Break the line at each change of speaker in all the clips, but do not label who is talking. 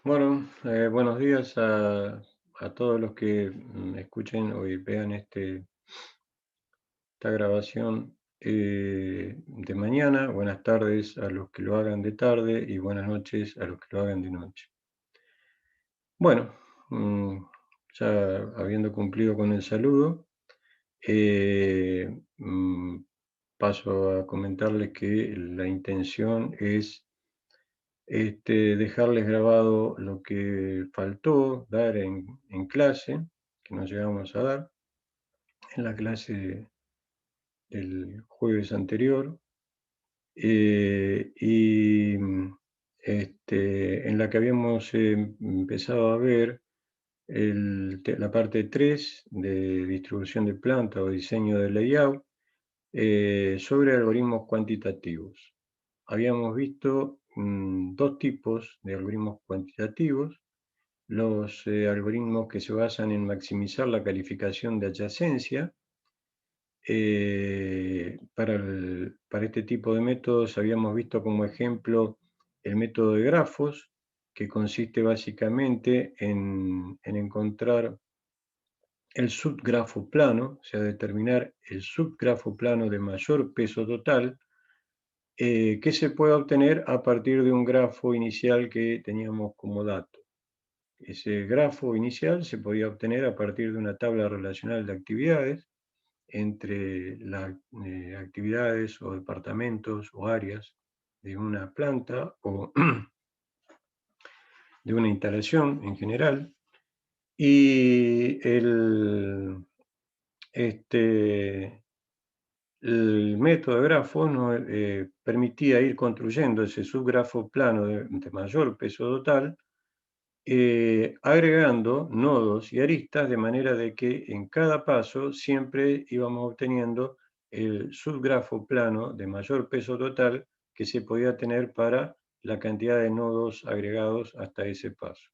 Bueno, buenos días a todos los que escuchen o vean esta grabación de mañana. Buenas tardes a los que lo hagan de tarde y buenas noches a los que lo hagan de noche. Bueno, mm, ya habiendo cumplido con el saludo, eh, mm, paso a comentarles que la intención es dejarles grabado lo que faltó dar en clase, que no llegamos a dar, en la clase del jueves anterior, en la que habíamos empezado a ver la parte 3 de distribución de planta o diseño de layout sobre algoritmos cuantitativos. Habíamos visto dos tipos de algoritmos cuantitativos: los algoritmos que se basan en maximizar la calificación de adyacencia. Para este tipo de métodos habíamos visto como ejemplo el método de grafos, que consiste básicamente en encontrar el subgrafo plano, o sea, determinar el subgrafo plano de mayor peso total, que se puede obtener a partir de un grafo inicial que teníamos como dato. Ese grafo inicial se podía obtener a partir de una tabla relacional de actividades entre las actividades o departamentos o áreas de una planta o de una instalación en general. Y este, el método de grafos nos permitía ir construyendo ese subgrafo plano de mayor peso total, agregando nodos y aristas, de manera de que en cada paso siempre íbamos obteniendo el subgrafo plano de mayor peso total que se podía tener para la cantidad de nodos agregados hasta ese paso.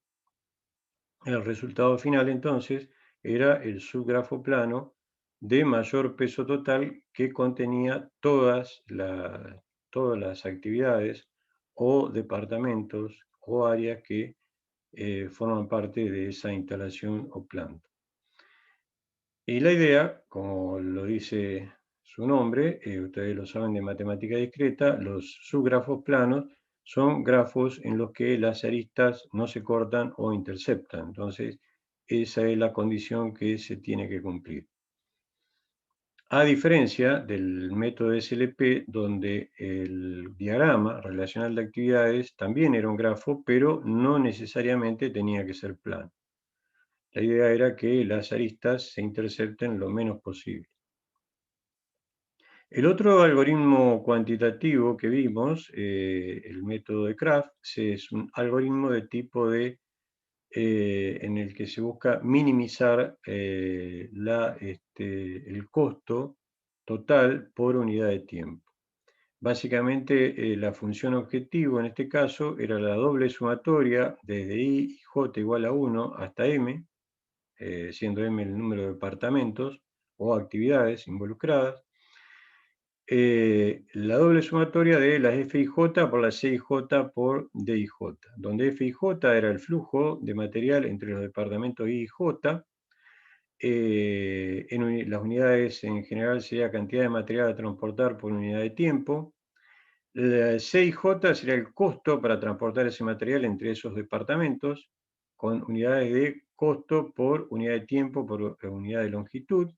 El resultado final, entonces, era el subgrafo plano de mayor peso total que contenía todas las actividades o departamentos o áreas que forman parte de esa instalación o planta. Y la idea, como lo dice su nombre, ustedes lo saben de matemática discreta, los subgrafos planos son grafos en los que las aristas no se cortan o interceptan. Entonces, esa es la condición que se tiene que cumplir. A diferencia del método SLP, donde el diagrama relacional de actividades también era un grafo, pero no necesariamente tenía que ser plano. La idea era que las aristas se intercepten lo menos posible. El otro algoritmo cuantitativo que vimos, el método de Kraft, es un algoritmo de tipo en el que se busca minimizar el costo total por unidad de tiempo. Básicamente, la función objetivo en este caso era la doble sumatoria desde i y j igual a 1 hasta m, siendo m el número de departamentos o actividades involucradas, la doble sumatoria de las Fij por las Cij por Dij, donde Fij era el flujo de material entre los departamentos I y J. Las unidades en general sería cantidad de material a transportar por unidad de tiempo. La CIJ sería el costo para transportar ese material entre esos departamentos, con unidades de costo por unidad de tiempo por unidad de longitud.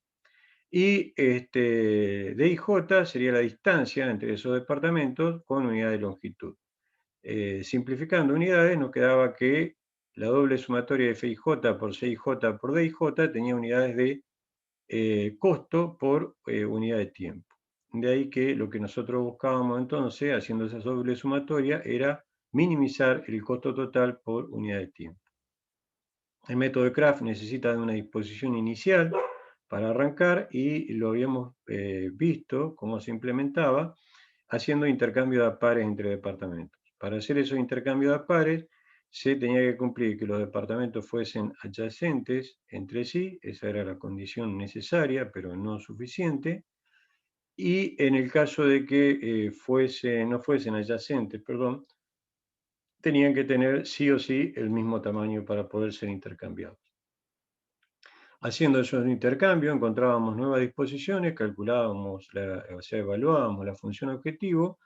Y DIJ sería la distancia entre esos departamentos con unidad de longitud. Simplificando unidades, nos quedaba que la doble sumatoria de FIJ por CIJ por DIJ tenía unidades de costo por unidad de tiempo. De ahí que lo que nosotros buscábamos entonces, haciendo esa doble sumatoria, era minimizar el costo total por unidad de tiempo. El método de Kraft necesita de una disposición inicial para arrancar y lo habíamos visto cómo se implementaba haciendo intercambio de pares entre departamentos. Para hacer esos intercambios de pares se tenía que cumplir que los departamentos fuesen adyacentes entre sí, esa era la condición necesaria, pero no suficiente. Y en el caso de que no fuesen adyacentes, perdón, tenían que tener sí o sí el mismo tamaño para poder ser intercambiados. Haciendo esos intercambios encontrábamos nuevas disposiciones, calculábamos, o sea, evaluábamos la función objetivo,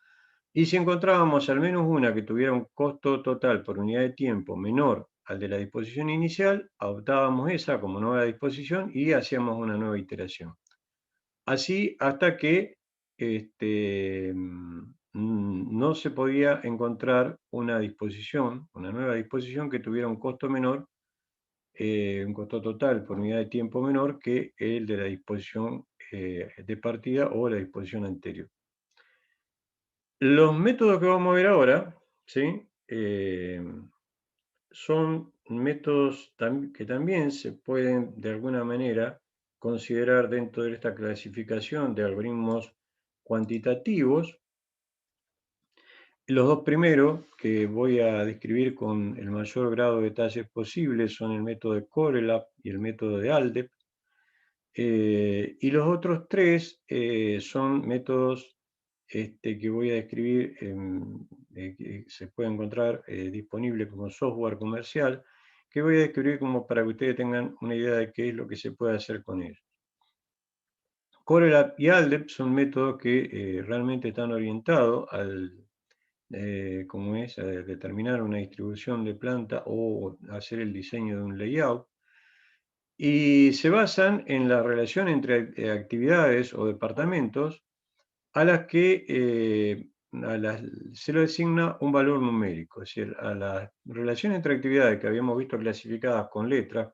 y si encontrábamos al menos una que tuviera un costo total por unidad de tiempo menor al de la disposición inicial, adoptábamos esa como nueva disposición y hacíamos una nueva iteración. Así hasta que no se podía encontrar una disposición, una nueva disposición que tuviera un costo menor, un costo total por unidad de tiempo menor que el de la disposición de partida o la disposición anterior. Los métodos que vamos a ver ahora, ¿sí? Son métodos que también se pueden de alguna manera considerar dentro de esta clasificación de algoritmos cuantitativos. Los dos primeros que voy a describir con el mayor grado de detalle posible son el método de Corelab y el método de Aldep. Y los otros tres son métodos que voy a describir, que se puede encontrar disponible como software comercial, que voy a describir como para que ustedes tengan una idea de qué es lo que se puede hacer con ellos. Corelab y Aldep son métodos que realmente están orientados a determinar una distribución de planta o hacer el diseño de un layout. Y se basan en la relación entre actividades o departamentos a las que se le asigna un valor numérico. Es decir, a la relación entre actividades que habíamos visto clasificadas con letras,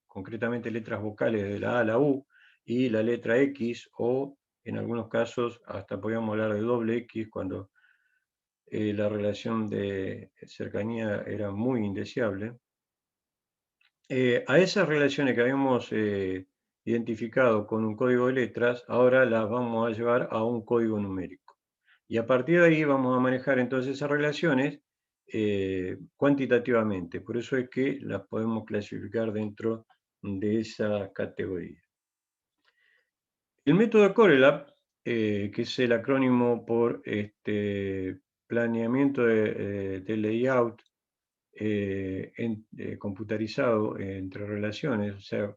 concretamente letras vocales de la A a la U, y la letra X, o en algunos casos hasta podíamos hablar de doble X cuando la relación de cercanía era muy indeseable. A esas relaciones que habíamos identificado con un código de letras, ahora las vamos a llevar a un código numérico. Y a partir de ahí vamos a manejar entonces esas relaciones cuantitativamente. Por eso es que las podemos clasificar dentro de esa categoría. El método Corelab, que es el acrónimo por planeamiento de layout computarizado entre relaciones, o sea,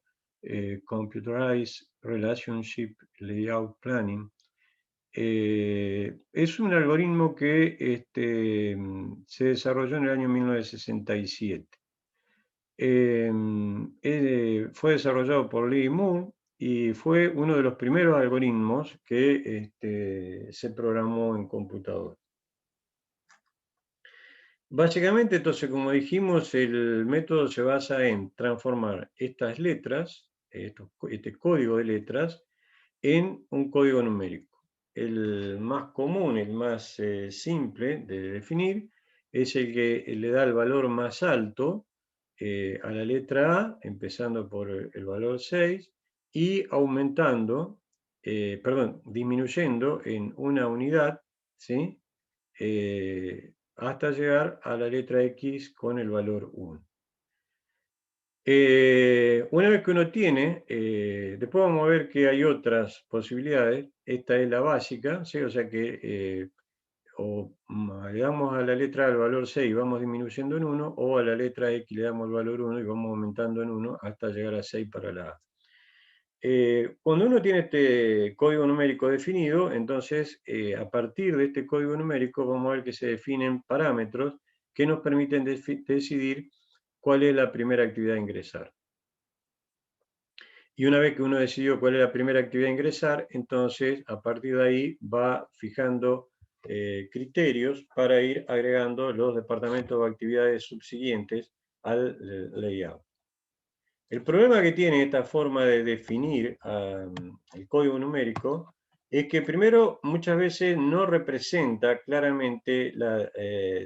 Computerized Relationship Layout Planning, es un algoritmo que se desarrolló en el año 1967. Fue desarrollado por Lee Moore y fue uno de los primeros algoritmos que se programó en computador. Básicamente, entonces, como dijimos, el método se basa en transformar estas letras, este código de letras, en un código numérico. El más común, el más simple de definir, es el que le da el valor más alto a la letra A, empezando por el valor 6, y aumentando, disminuyendo en una unidad, ¿sí? Hasta llegar a la letra X con el valor 1. Una vez que uno tiene, después vamos a ver que hay otras posibilidades. Esta es la básica, ¿sí? O sea que le damos a la letra A el valor 6 y vamos disminuyendo en 1, o a la letra X le damos el valor 1 y vamos aumentando en 1 hasta llegar a 6 para la A. Cuando uno tiene este código numérico definido, entonces a partir de este código numérico vamos a ver que se definen parámetros que nos permiten decidir cuál es la primera actividad a ingresar. Y una vez que uno decidió cuál es la primera actividad a ingresar, entonces a partir de ahí va fijando criterios para ir agregando los departamentos o actividades subsiguientes al layout. El problema que tiene esta forma de definir el código numérico es que primero muchas veces no representa claramente la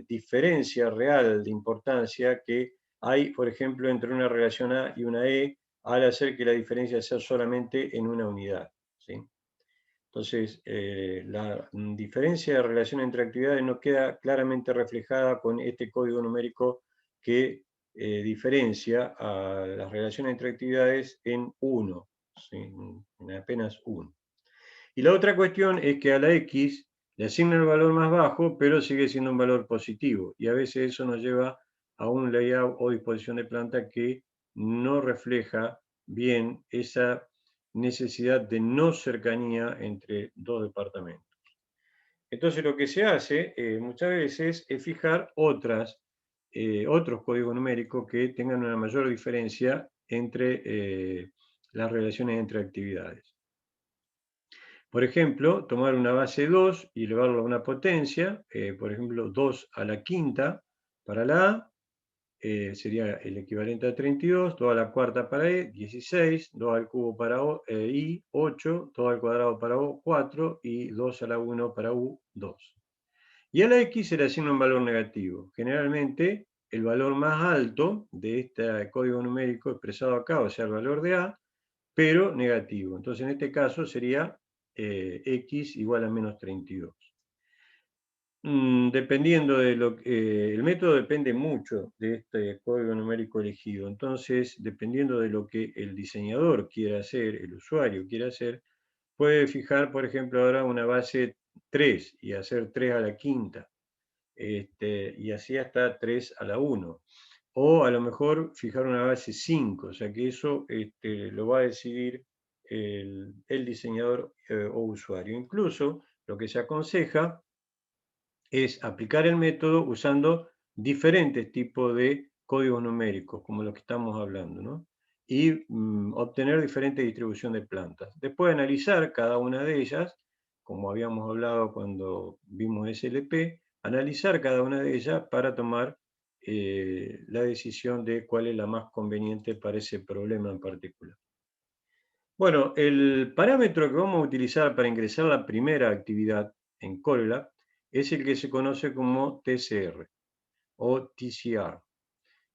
diferencia real de importancia que hay, por ejemplo, entre una relación A y una E, al hacer que la diferencia sea solamente en una unidad, ¿sí? Entonces, la diferencia de relación entre actividades no queda claramente reflejada con este código numérico que diferencia a las relaciones entre actividades en 1, ¿sí? En apenas 1. Y la otra cuestión es que a la X Le asigna el valor más bajo, pero sigue siendo un valor positivo. Y a veces eso nos lleva a un layout o disposición de planta que no refleja bien esa necesidad de no cercanía entre dos departamentos. Entonces lo que se hace muchas veces es fijar otros códigos numéricos que tengan una mayor diferencia entre las relaciones entre actividades. Por ejemplo, tomar una base 2 y elevarlo a una potencia, por ejemplo, 2 a la quinta para la A, sería el equivalente a 32, 2 a la cuarta para E, 16, 2 al cubo para I, 8, 2 al cuadrado para O, 4 y 2 a la 1 para U, 2. Y a la X se le asigna un valor negativo. Generalmente, el valor más alto de este código numérico expresado acá, o sea, el valor de A, pero negativo. Entonces, en este caso sería X igual a menos 32. Dependiendo de lo que, el método depende mucho de este código numérico elegido. Entonces, dependiendo de lo que el diseñador quiera hacer, el usuario quiera hacer, puede fijar, por ejemplo, ahora una base 3 y hacer 3 a la quinta. Y así hasta 3 a la 1. O a lo mejor fijar una base 5, o sea que eso lo va a decidir el diseñador o usuario. Incluso lo que se aconseja es aplicar el método usando diferentes tipos de códigos numéricos, como los que estamos hablando, ¿no? Y obtener diferente distribución de plantas. Después de analizar cada una de ellas, como habíamos hablado cuando vimos SLP, analizar cada una de ellas para tomar la decisión de cuál es la más conveniente para ese problema en particular. Bueno, el parámetro que vamos a utilizar para ingresar la primera actividad en Colab es el que se conoce como TCR o TCR.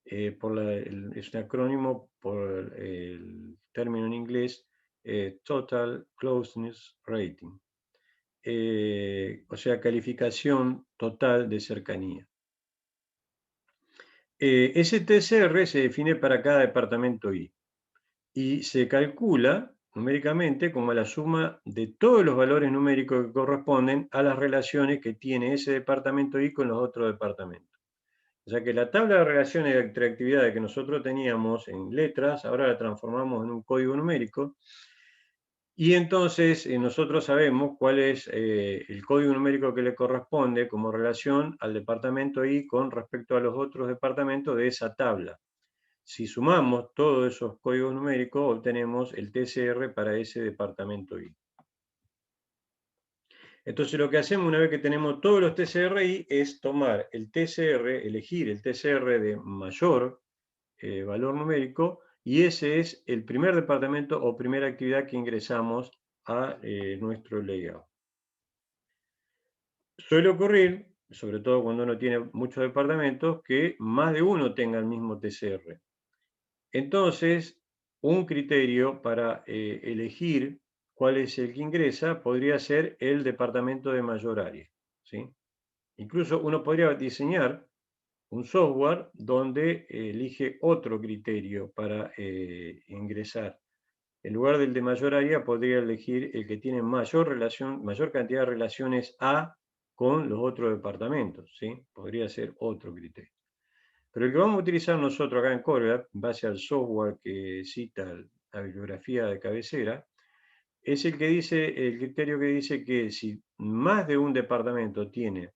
Es un acrónimo por el término en inglés Total Closeness Rating, o sea, calificación total de cercanía. Ese TCR se define para cada departamento I y se calcula numéricamente como la suma de todos los valores numéricos que corresponden a las relaciones que tiene ese departamento I con los otros departamentos. O sea que la tabla de relaciones entre actividades que nosotros teníamos en letras, ahora la transformamos en un código numérico y entonces nosotros sabemos cuál es el código numérico que le corresponde como relación al departamento I con respecto a los otros departamentos de esa tabla. Si sumamos todos esos códigos numéricos, obtenemos el TCR para ese departamento I. Entonces lo que hacemos una vez que tenemos todos los TCRI es tomar el TCR, elegir el TCR de mayor valor numérico, y ese es el primer departamento o primera actividad que ingresamos a nuestro layout. Suele ocurrir, sobre todo cuando uno tiene muchos departamentos, que más de uno tenga el mismo TCR. Entonces, un criterio para elegir cuál es el que ingresa podría ser el departamento de mayor área, ¿sí? Incluso uno podría diseñar un software donde elige otro criterio para ingresar. En lugar del de mayor área, podría elegir el que tiene mayor cantidad de relaciones A con los otros departamentos, ¿sí? Podría ser otro criterio. Pero el que vamos a utilizar nosotros acá en Colab, en base al software que cita la bibliografía de cabecera, es el criterio que dice que si más de un departamento tiene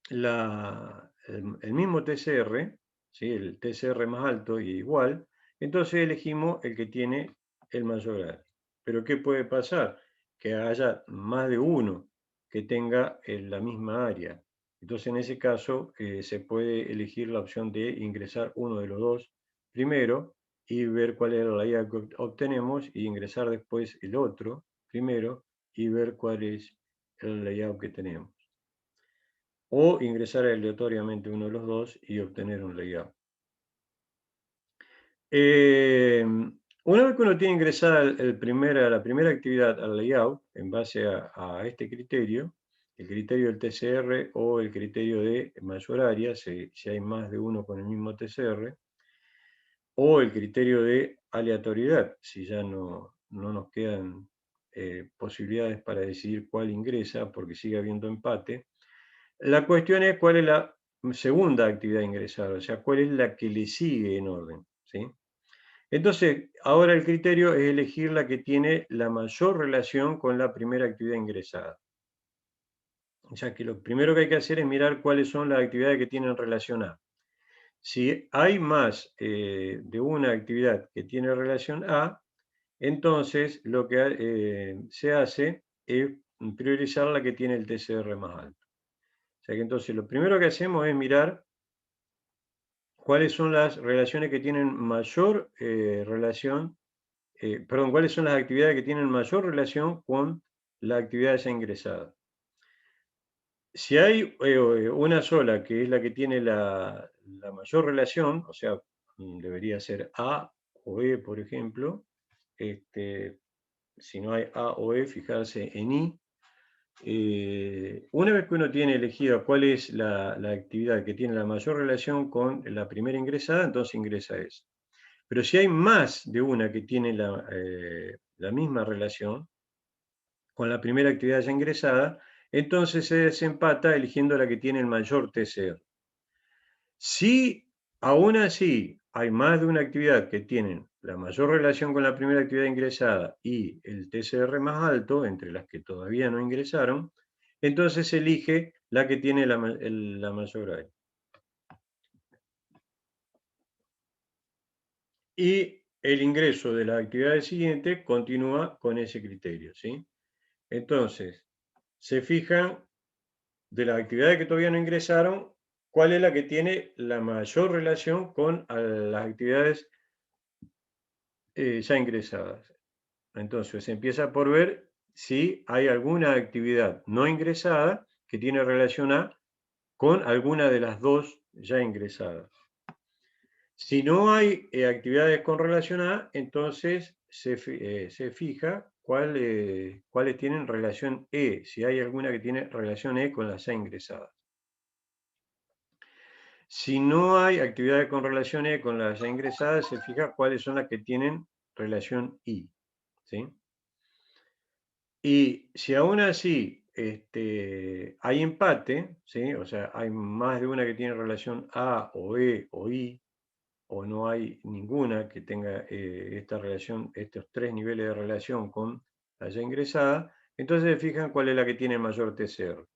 el mismo TCR, ¿sí? El TCR más alto y igual, entonces elegimos el que tiene el mayor área. Pero ¿qué puede pasar? Que haya más de uno que tenga la misma área. Entonces en ese caso se puede elegir la opción de ingresar uno de los dos primero y ver cuál es la IA que obtenemos y ingresar después el otro primero y ver cuál es el layout que tenemos. O ingresar aleatoriamente uno de los dos y obtener un layout. Una vez que uno tiene ingresada la primera actividad al layout, en base a este criterio, el criterio del TCR o el criterio de mayor área, si hay más de uno con el mismo TCR, o el criterio de aleatoriedad, si ya no nos quedan posibilidades para decidir cuál ingresa, porque sigue habiendo empate. La cuestión es cuál es la segunda actividad ingresada, o sea, cuál es la que le sigue en orden, ¿sí? Entonces, ahora el criterio es elegir la que tiene la mayor relación con la primera actividad ingresada. O sea, que lo primero que hay que hacer es mirar cuáles son las actividades que tienen relación A. Si hay más de una actividad que tiene relación A, entonces lo que se hace es priorizar la que tiene el TCR más alto. O sea que entonces lo primero que hacemos es mirar cuáles son las relaciones que tienen mayor relación, perdón, cuáles son las actividades que tienen mayor relación con la actividad ya ingresada. Si hay una sola que es la que tiene la mayor relación, o sea, debería ser A o E, por ejemplo, si no hay A o E, fijarse en I. Una vez que uno tiene elegido cuál es la actividad que tiene la mayor relación con la primera ingresada, entonces ingresa esa. Pero si hay más de una que tiene la misma relación con la primera actividad ya ingresada, entonces se desempata eligiendo la que tiene el mayor TCR. Si aún así hay más de una actividad que tienen la mayor relación con la primera actividad ingresada y el TCR más alto, entre las que todavía no ingresaron, entonces se elige la que tiene la mayor área. Y el ingreso de las actividades siguientes continúa con ese criterio, ¿sí? Entonces, se fijan de las actividades que todavía no ingresaron, cuál es la que tiene la mayor relación con las actividades ya ingresadas. Entonces, se empieza por ver si hay alguna actividad no ingresada que tiene relación A con alguna de las dos ya ingresadas. Si no hay actividades con relación A, entonces se fija cuáles tienen relación E, si hay alguna que tiene relación E con las ya ingresadas. Si no hay actividades con relación E con las ya ingresadas, se fija cuáles son las que tienen relación I, ¿sí? Y si aún así hay empate, ¿sí? O sea, hay más de una que tiene relación A o E o I, o no hay ninguna que tenga esta relación, estos tres niveles de relación con la ya ingresada, entonces se fijan cuál es la que tiene mayor TCR.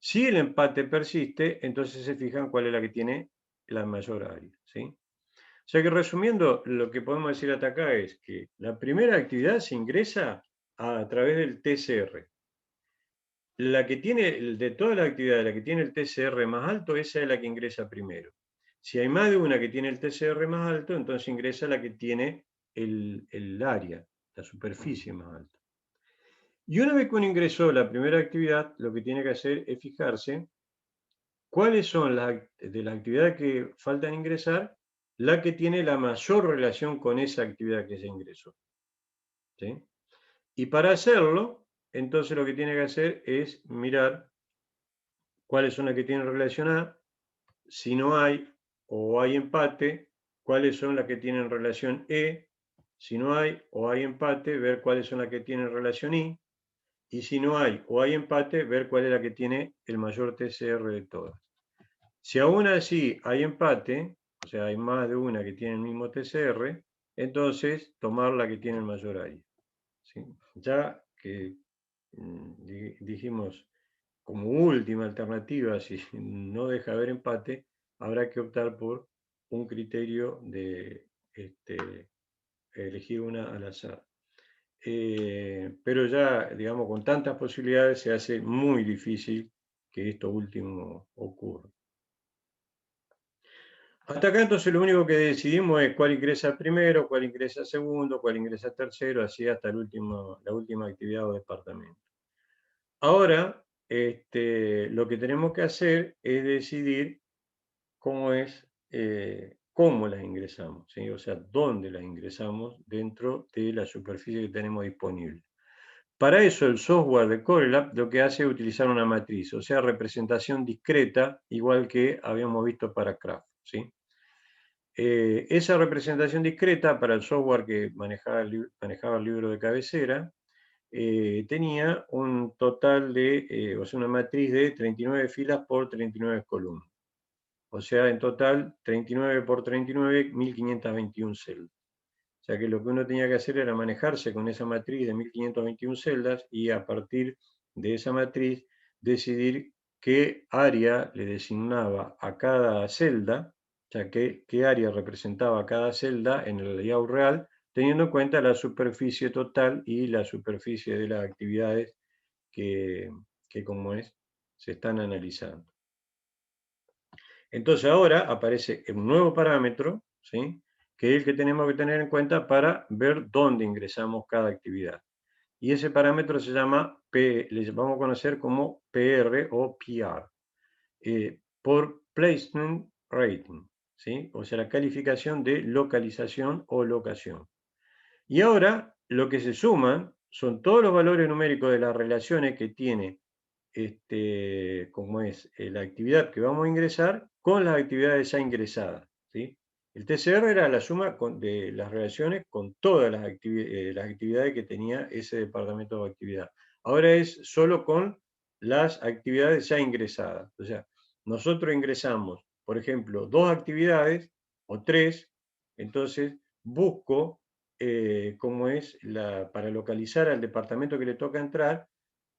Si el empate persiste, entonces se fijan cuál es la que tiene la mayor área, ¿sí? O sea que resumiendo, lo que podemos decir hasta acá es que la primera actividad se ingresa a través del TCR. La que tiene, de toda la actividad, la que tiene el TCR más alto, esa es la que ingresa primero. Si hay más de una que tiene el TCR más alto, entonces ingresa la que tiene el área, la superficie más alta. Y una vez que uno ingresó la primera actividad, lo que tiene que hacer es fijarse cuáles son de las actividades que faltan ingresar, la que tiene la mayor relación con esa actividad que ya ingresó, ¿sí? Y para hacerlo, entonces lo que tiene que hacer es mirar cuáles son las que tienen relación A, si no hay o hay empate, cuáles son las que tienen relación E, si no hay o hay empate, ver cuáles son las que tienen relación I, y si no hay o hay empate, ver cuál es la que tiene el mayor TCR de todas. Si aún así hay empate, o sea, hay más de una que tiene el mismo TCR, entonces tomar la que tiene el mayor área, ¿sí? Ya que dijimos como última alternativa, si no deja haber empate, habrá que optar por un criterio de elegir una al azar. Pero ya, digamos, con tantas posibilidades se hace muy difícil que esto último ocurra. Hasta acá entonces lo único que decidimos es cuál ingresa primero, cuál ingresa segundo, cuál ingresa tercero, así hasta la última actividad o departamento. Ahora, lo que tenemos que hacer es decidir cómo las ingresamos, ¿sí? O sea, dónde las ingresamos dentro de la superficie que tenemos disponible. Para eso el software de Corelab lo que hace es utilizar una matriz, o sea, representación discreta, igual que habíamos visto para Craft, ¿sí? Esa representación discreta para el software que manejaba el libro de cabecera tenía un total de, o sea, una matriz de 39 filas por 39 columnas. O sea, en total, 39 por 39, 1521 celdas. O sea que lo que uno tenía que hacer era manejarse con esa matriz de 1521 celdas y a partir de esa matriz decidir qué área le designaba a cada celda, o sea, qué área representaba cada celda en el layout real, teniendo en cuenta la superficie total y la superficie de las actividades que, como es, se están analizando. Entonces ahora aparece un nuevo parámetro, ¿sí?, que es el que tenemos que tener en cuenta para ver dónde ingresamos cada actividad. Y ese parámetro se llama, le vamos a conocer como PR o PR, por Placement Rating, ¿sí?, o sea, la calificación de localización o locación. Y ahora lo que se suman son todos los valores numéricos de las relaciones que tiene como es la actividad que vamos a ingresar con las actividades ya ingresadas, ¿sí? El TCR era la suma de las relaciones con todas las actividades que tenía ese departamento de actividad. Ahora es solo con las actividades ya ingresadas. O sea, nosotros ingresamos, por ejemplo, 2 actividades o 3, entonces busco cómo es para localizar al departamento que le toca entrar.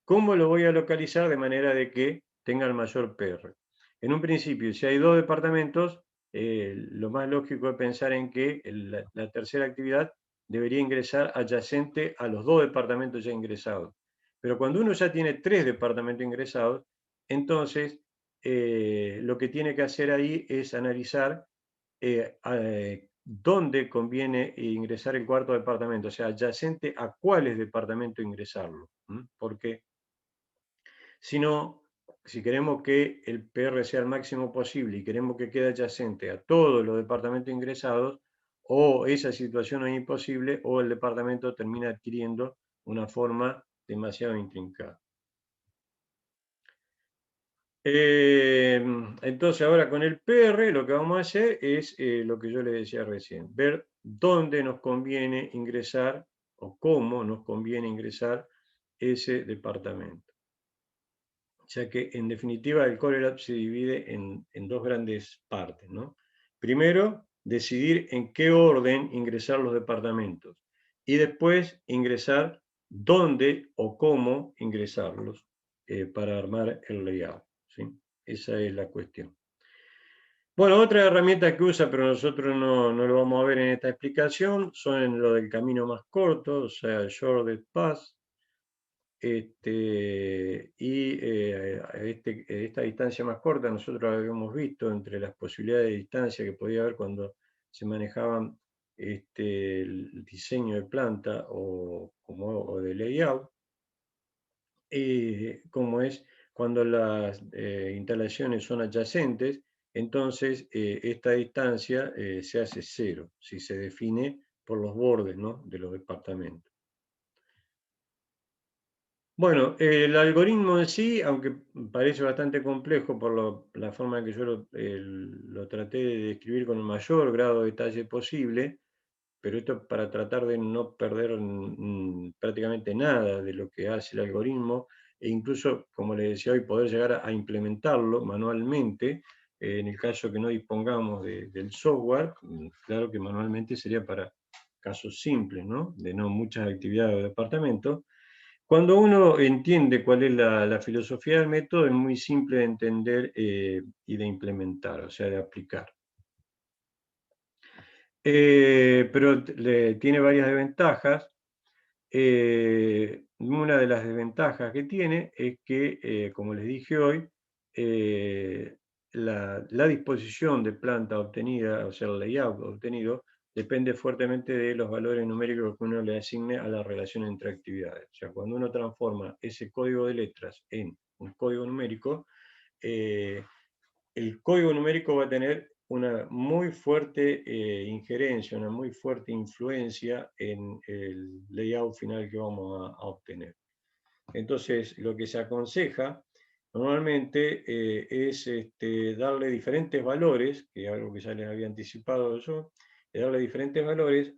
¿Cómo lo voy a localizar de manera de que tenga el mayor PR? En un principio, si hay 2 departamentos, lo más lógico es pensar en que la tercera actividad debería ingresar adyacente a los 2 departamentos ya ingresados. Pero cuando uno ya tiene 3 departamentos ingresados, entonces lo que tiene que hacer ahí es analizar dónde conviene ingresar el cuarto departamento, o sea, adyacente a cuáles departamentos ingresarlo. Porque sino, si queremos que el PR sea el máximo posible y queremos que quede adyacente a todos los departamentos ingresados, o esa situación es imposible, o el departamento termina adquiriendo una forma demasiado intrincada. Entonces ahora con el PR lo que vamos a hacer es lo que yo le decía recién, ver dónde nos conviene ingresar o cómo nos conviene ingresar ese departamento. Ya que en definitiva el Core Lab se divide en 2 grandes partes, ¿no? Primero, decidir en qué orden ingresar los departamentos y después ingresar dónde o cómo ingresarlos para armar el layout, ¿sí? Esa es la cuestión. Bueno, otra herramienta que usa, pero nosotros no lo vamos a ver en esta explicación, son lo del camino más corto, o sea, Shortest Path. Esta distancia más corta nosotros la habíamos visto entre las posibilidades de distancia que podía haber cuando se manejaban el diseño de planta o de layout, como es cuando las instalaciones son adyacentes, entonces esta distancia se hace 0 si se define por los bordes, ¿no?, de los departamentos. Bueno, el algoritmo en sí, aunque parece bastante complejo por la forma en que yo lo traté de describir con el mayor grado de detalle posible, pero esto para tratar de no perder prácticamente nada de lo que hace el algoritmo e incluso, como les decía hoy, poder llegar a implementarlo manualmente, en el caso que no dispongamos del software. Claro que manualmente sería para casos simples, ¿no?, de no muchas actividades de departamento. Cuando uno entiende cuál es la filosofía del método, es muy simple de entender y de implementar, o sea, de aplicar. Pero tiene varias desventajas. Una de las desventajas que tiene es que, como les dije hoy, la disposición de planta obtenida, o sea, el layout obtenido, depende fuertemente de los valores numéricos que uno le asigne a la relación entre actividades. O sea, cuando uno transforma ese código de letras en un código numérico, eh, el código numérico va a tener una muy fuerte injerencia, una muy fuerte influencia en el layout final que vamos a obtener. Entonces, lo que se aconseja normalmente es darle diferentes valores, que es algo que ya les había anticipado yo, darle diferentes valores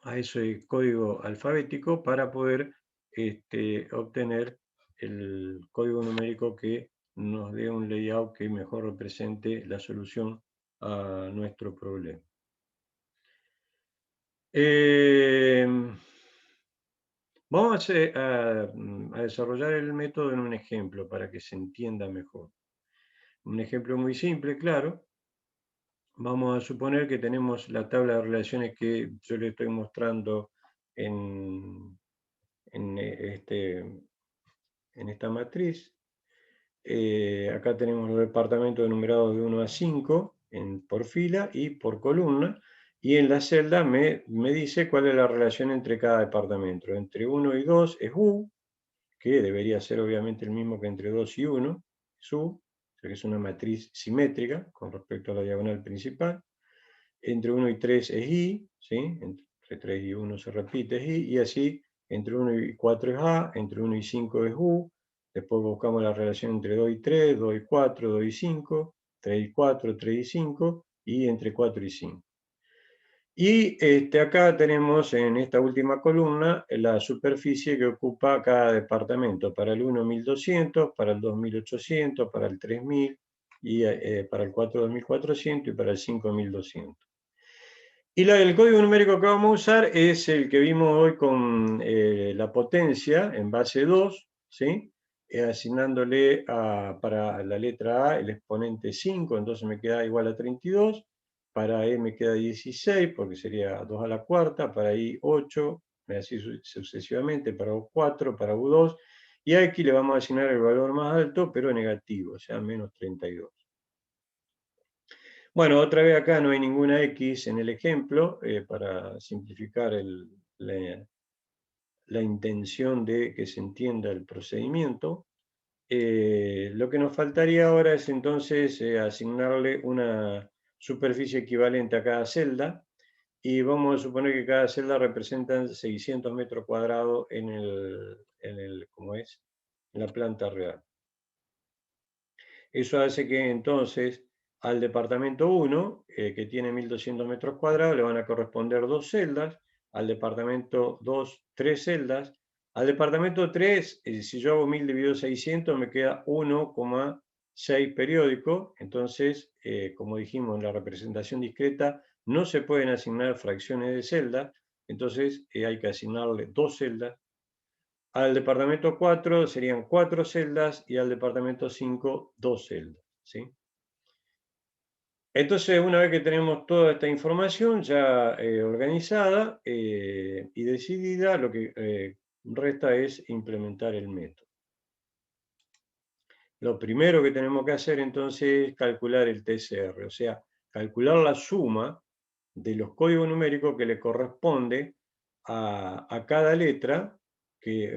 a ese código alfabético para poder obtener el código numérico que nos dé un layout que mejor represente la solución a nuestro problema. Vamos a desarrollar el método en un ejemplo para que se entienda mejor. Un ejemplo muy simple, claro. Vamos a suponer que tenemos la tabla de relaciones que yo le estoy mostrando en, en, en esta matriz. Acá tenemos los departamentos numerados de 1 a 5 por fila y por columna. Y en la celda me dice cuál es la relación entre cada departamento. Entre 1 y 2 es U, que debería ser obviamente el mismo que entre 2 y 1, es U, o sea que es una matriz simétrica con respecto a la diagonal principal. Entre 1 y 3 es I, ¿sí? Entre 3 y 1 se repite, es I, y así entre 1 y 4 es A, entre 1 y 5 es U, después buscamos la relación entre 2 y 3, 2 y 4, 2 y 5, 3 y 4, 3 y 5, y entre 4 y 5. Y acá tenemos en esta última columna la superficie que ocupa cada departamento. Para el 1, 1200, para el 2, 1800, para el 3000, y para el 4, 2400 y para el 5, 1200. Y el código numérico que vamos a usar es el que vimos hoy con la potencia en base 2, ¿sí? Asignándole para la letra A el exponente 5, entonces me queda igual a 32. Para E me queda 16, porque sería 2 a la cuarta. Para I 8, así sucesivamente. Para U4, para U2. Y aquí le vamos a asignar el valor más alto, pero negativo, o sea, menos 32. Bueno, otra vez acá no hay ninguna X en el ejemplo, para simplificar la intención de que se entienda el procedimiento. Lo que nos faltaría ahora es entonces asignarle una superficie equivalente a cada celda, y vamos a suponer que cada celda representa 600 metros cuadrados ¿cómo es? En la planta real. Eso hace que entonces al departamento 1, que tiene 1200 metros cuadrados, le van a corresponder 2 celdas, al departamento 2, 3 celdas, al departamento 3, si yo hago 1000 dividido 600, me queda 1,6 periódico. Entonces, como dijimos en la representación discreta, no se pueden asignar fracciones de celdas, entonces hay que asignarle 2 celdas. Al departamento 4 serían 4 celdas, y al departamento 5, 2 celdas, ¿sí? Entonces, una vez que tenemos toda esta información ya organizada y decidida, lo que resta es implementar el método. Lo primero que tenemos que hacer entonces es calcular el TCR, o sea, calcular la suma de los códigos numéricos que le corresponde a cada letra,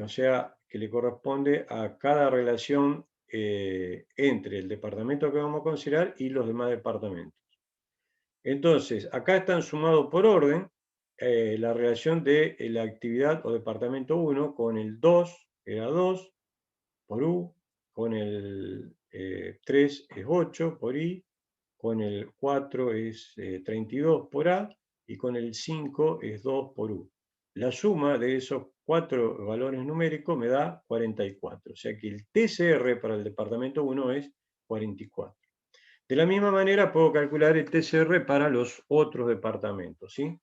o sea, que le corresponde a cada relación entre el departamento que vamos a considerar y los demás departamentos. Entonces, acá están sumados por orden la relación de la actividad o departamento 1 con el 2, que era 2, por U, con el 3 es 8 por I, con el 4 es 32 por A, y con el 5 es 2 por U. La suma de esos 4 valores numéricos me da 44, o sea que el TCR para el departamento 1 es 44. De la misma manera puedo calcular el TCR para los otros departamentos, ¿sí?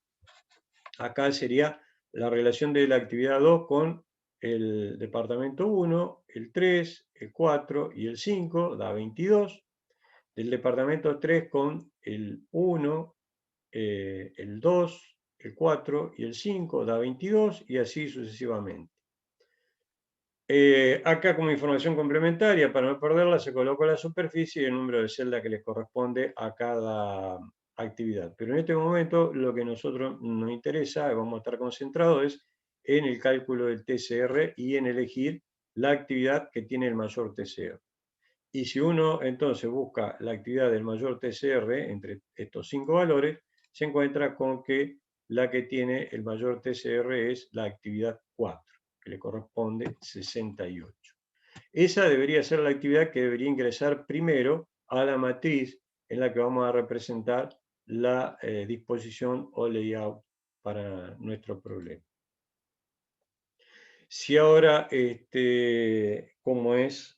Acá sería la relación de la actividad 2 con el departamento 1, el 3, el 4 y el 5, da 22. Del departamento 3 con el 1, el 2, el 4 y el 5, da 22, y así sucesivamente. Acá, como información complementaria, para no perderla, se coloca la superficie y el número de celdas que les corresponde a cada actividad. Pero en este momento lo que a nosotros nos interesa, y vamos a estar concentrados, es en el cálculo del TCR y en elegir la actividad que tiene el mayor TCR. Y si uno entonces busca la actividad del mayor TCR entre estos 5 valores, se encuentra con que la que tiene el mayor TCR es la actividad 4, que le corresponde 68. Esa debería ser la actividad que debería ingresar primero a la matriz en la que vamos a representar la disposición o layout para nuestro problema. Si ahora, como es,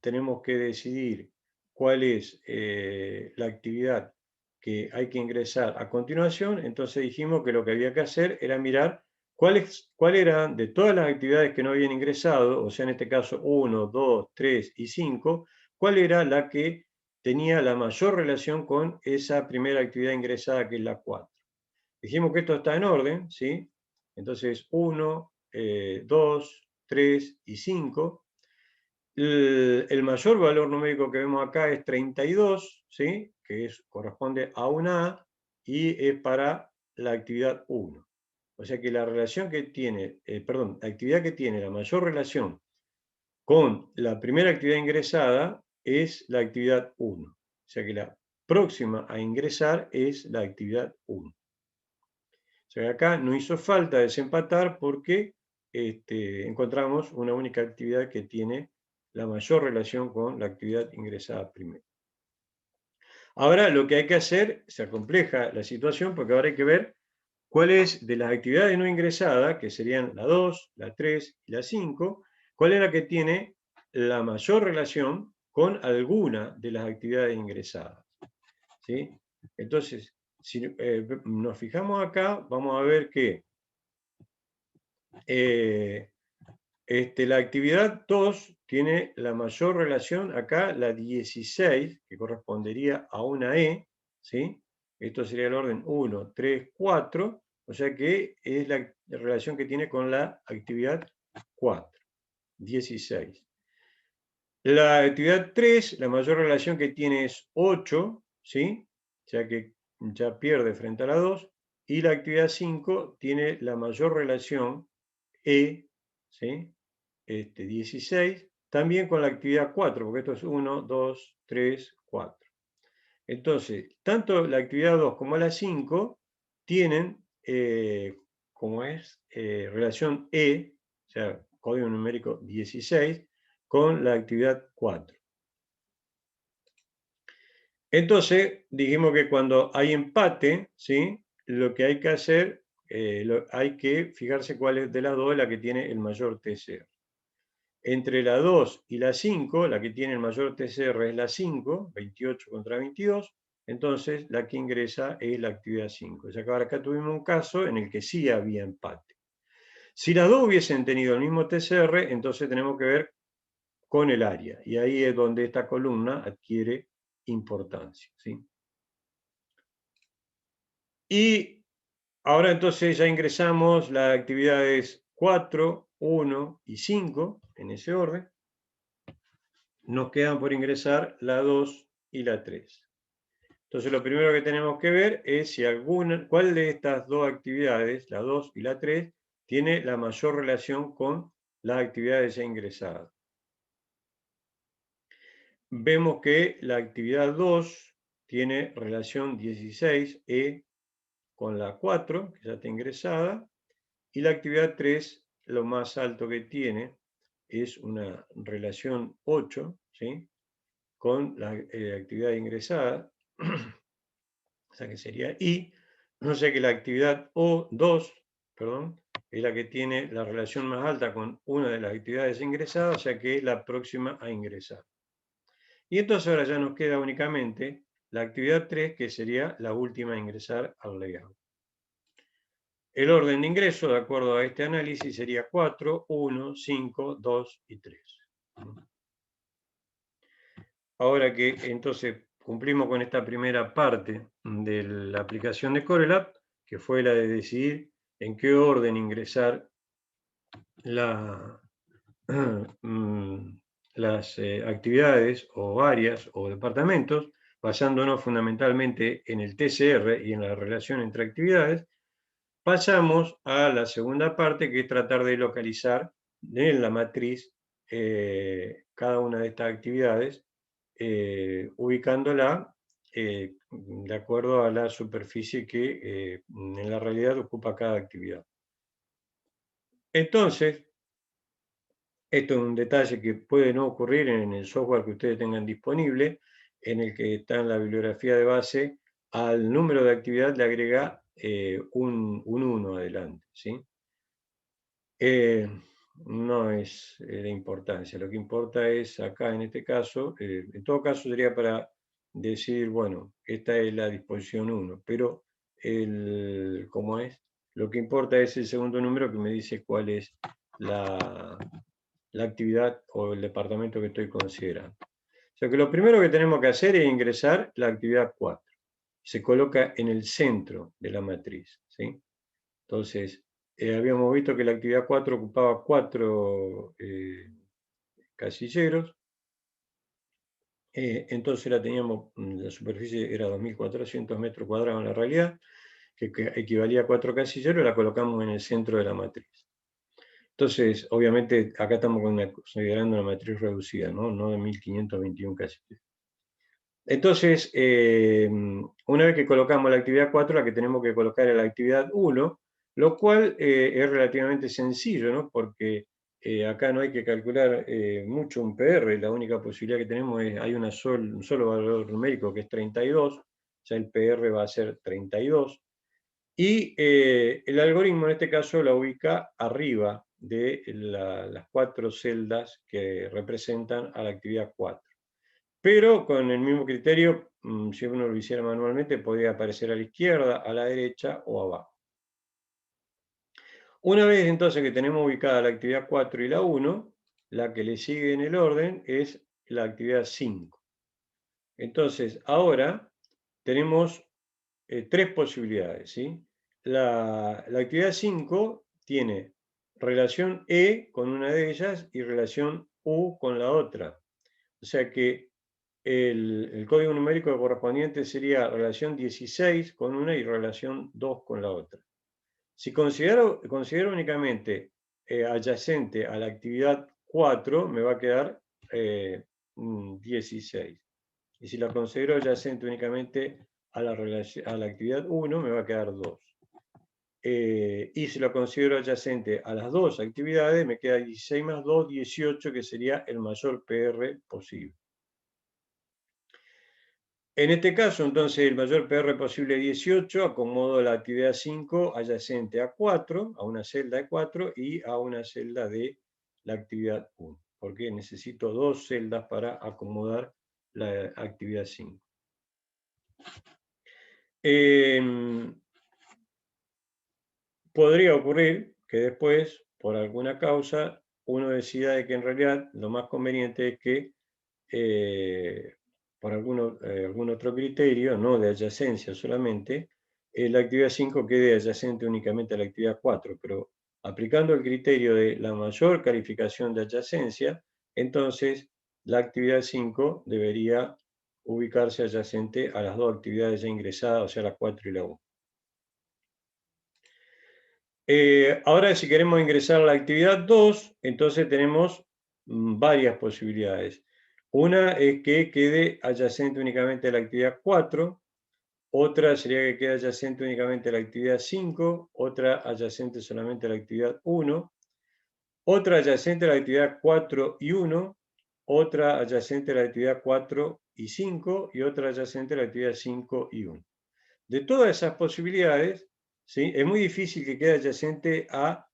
tenemos que decidir cuál es la actividad que hay que ingresar a continuación, entonces dijimos que lo que había que hacer era mirar cuál eran de todas las actividades que no habían ingresado, o sea, en este caso 1, 2, 3 y 5, cuál era la que tenía la mayor relación con esa primera actividad ingresada, que es la 4. Dijimos que esto está en orden, ¿sí? Entonces 1, 2, 3 y 5. El mayor valor numérico que vemos acá es 32, ¿sí? Que corresponde a una A y es para la actividad 1. O sea que la relación que tiene, la actividad que tiene la mayor relación con la primera actividad ingresada es la actividad 1. O sea que la próxima a ingresar es la actividad 1. O sea que acá no hizo falta desempatar porque encontramos una única actividad que tiene la mayor relación con la actividad ingresada primero. Ahora lo que hay que hacer, se acompleja la situación porque ahora hay que ver cuáles de las actividades no ingresadas, que serían la 2, la 3 y la 5, cuál es la que tiene la mayor relación con alguna de las actividades ingresadas, ¿sí? Entonces, si nos fijamos acá, vamos a ver que la actividad 2 tiene la mayor relación acá, la 16, que correspondería a una E, ¿sí? Esto sería el orden 1, 3, 4, o sea que es la relación que tiene con la actividad 4, 16. La actividad 3, la mayor relación que tiene es 8, ¿sí? O sea que ya pierde frente a la 2. Y la actividad 5 tiene la mayor relación E, ¿sí? 16, también con la actividad 4, porque esto es 1, 2, 3, 4. Entonces, tanto la actividad 2 como la 5 tienen, relación E, o sea, código numérico 16, con la actividad 4. Entonces, dijimos que cuando hay empate, ¿sí? Lo que hay que hacer, hay que fijarse cuál es de las dos la que tiene el mayor TCR. Entre la 2 y la 5, la que tiene el mayor TCR es la 5, 28 contra 22, entonces la que ingresa es la actividad 5. O sea que ahora acá tuvimos un caso en el que sí había empate. Si las dos hubiesen tenido el mismo TCR, entonces tenemos que ver con el área, y ahí es donde esta columna adquiere importancia, ¿sí? Y ahora entonces ya ingresamos las actividades 4, 1 y 5, en ese orden. Nos quedan por ingresar la 2 y la 3. Entonces lo primero que tenemos que ver es si cuál de estas dos actividades, la 2 y la 3, tiene la mayor relación con las actividades ya ingresadas. Vemos que la actividad 2 tiene relación 16E con la 4, que ya está ingresada, y la actividad 3, lo más alto que tiene, es una relación 8, ¿sí? Con la actividad ingresada, o sea que sería I, no sé que la actividad O2, perdón, es la que tiene la relación más alta con una de las actividades ingresadas, o sea que es la próxima a ingresar. Y entonces ahora ya nos queda únicamente la actividad 3, que sería la última a ingresar al layout. El orden de ingreso, de acuerdo a este análisis, sería 4, 1, 5, 2 y 3. Ahora que entonces cumplimos con esta primera parte de la aplicación de Corelab, que fue la de decidir en qué orden ingresar las actividades o áreas o departamentos, basándonos fundamentalmente en el TCR y en la relación entre actividades, pasamos a la segunda parte, que es tratar de localizar en la matriz cada una de estas actividades, ubicándola de acuerdo a la superficie que en la realidad ocupa cada actividad. Entonces, esto es un detalle que puede no ocurrir en el software que ustedes tengan disponible. en el que está en la bibliografía de base, al número de actividad le agrega un 1 adelante, ¿sí? No es de importancia, lo que importa es acá en este caso, en todo caso sería para decir, bueno, esta es la disposición 1, pero ¿cómo es? Lo que importa es el segundo número que me dice cuál es la, la actividad o el departamento que estoy considerando. O sea que lo primero que tenemos que hacer es ingresar la actividad 4. Se coloca en el centro de la matriz, ¿sí? Entonces, habíamos visto que la actividad 4 ocupaba 4 casilleros, entonces la superficie era 2.400 metros cuadrados en la realidad, que equivalía a 4 casilleros, y la colocamos en el centro de la matriz. Entonces, obviamente, acá estamos considerando una matriz reducida, no de 1521 casilleros. Entonces, una vez que colocamos la actividad 4, la que tenemos que colocar es la actividad 1, lo cual es relativamente sencillo, ¿no? Porque acá no hay que calcular mucho un PR, la única posibilidad que tenemos es, hay un solo valor numérico que es 32, ya el PR va a ser 32, y el algoritmo en este caso la ubica arriba de las 4 celdas que representan a la actividad 4. Pero con el mismo criterio, si uno lo hiciera manualmente, podría aparecer a la izquierda, a la derecha o abajo. Una vez entonces que tenemos ubicada la actividad 4 y la 1, la que le sigue en el orden es la actividad 5. Entonces, ahora tenemos 3 posibilidades, ¿sí? La actividad 5 tiene relación E con una de ellas y relación U con la otra. O sea que el código numérico correspondiente sería relación 16 con una y relación 2 con la otra. Si considero únicamente adyacente a la actividad 4, me va a quedar 16. Y si la considero adyacente únicamente a la actividad 1, me va a quedar 2. Y si lo considero adyacente a las dos actividades, me queda 16 más 2, 18, que sería el mayor PR posible. En este caso, entonces, el mayor PR posible 18, acomodo la actividad 5 adyacente a 4, a una celda de 4 y a una celda de la actividad 1, porque necesito 2 celdas para acomodar la actividad 5. Podría ocurrir que después, por alguna causa, uno decida de que en realidad lo más conveniente es que por algún otro criterio, no de adyacencia solamente, la actividad 5 quede adyacente únicamente a la actividad 4, pero aplicando el criterio de la mayor calificación de adyacencia, entonces la actividad 5 debería ubicarse adyacente a las dos actividades ya ingresadas, o sea, la 4 y la 1. Ahora, si queremos ingresar a la actividad 2, entonces tenemos varias posibilidades. Una es que quede adyacente únicamente a la actividad 4, otra sería que quede adyacente únicamente a la actividad 5, otra adyacente solamente a la actividad 1, otra adyacente a la actividad 4 y 1, otra adyacente a la actividad 4 y 5 y otra adyacente a la actividad 5 y 1. De todas esas posibilidades, ¿sí? Es muy difícil que quede adyacente a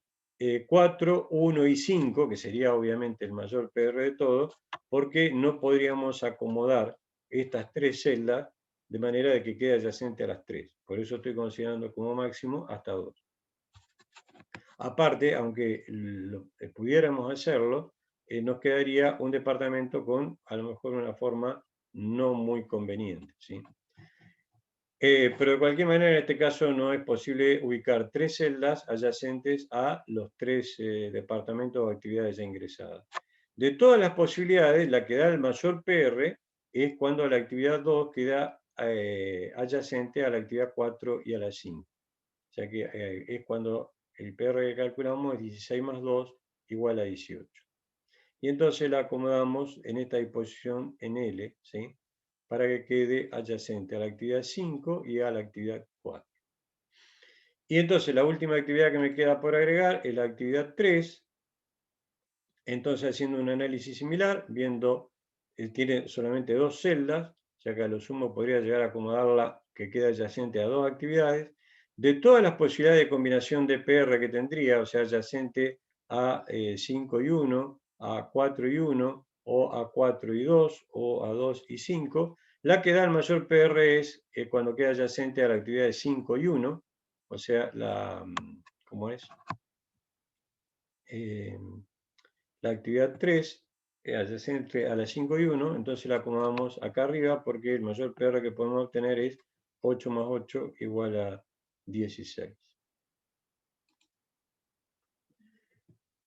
4, 1 y 5, que sería obviamente el mayor PR de todos, porque no podríamos acomodar estas 3 celdas de manera de que quede adyacente a las 3. Por eso estoy considerando como máximo hasta 2. Aparte, aunque pudiéramos hacerlo, nos quedaría un departamento con a lo mejor una forma no muy conveniente, ¿sí? Pero de cualquier manera, en este caso no es posible ubicar 3 celdas adyacentes a los 3 departamentos o actividades ya ingresadas. De todas las posibilidades, la que da el mayor PR es cuando la actividad 2 queda adyacente a la actividad 4 y a la 5. O sea que es cuando el PR que calculamos es 16 más 2 igual a 18. Y entonces la acomodamos en esta disposición en L, ¿sí? Para que quede adyacente a la actividad 5 y a la actividad 4. Y entonces la última actividad que me queda por agregar es la actividad 3. Entonces, haciendo un análisis similar, viendo, tiene solamente 2 celdas, ya que a lo sumo podría llegar a acomodarla que queda adyacente a dos actividades, de todas las posibilidades de combinación de PR que tendría, o sea, adyacente a 5 y 1, a 4 y 1, o a 4 y 2, o a 2 y 5, la que da el mayor PR es cuando queda adyacente a la actividad de 5 y 1, o sea, ¿cómo es? La actividad 3 adyacente a la 5 y 1, entonces la acomodamos acá arriba porque el mayor PR que podemos obtener es 8 más 8 igual a 16.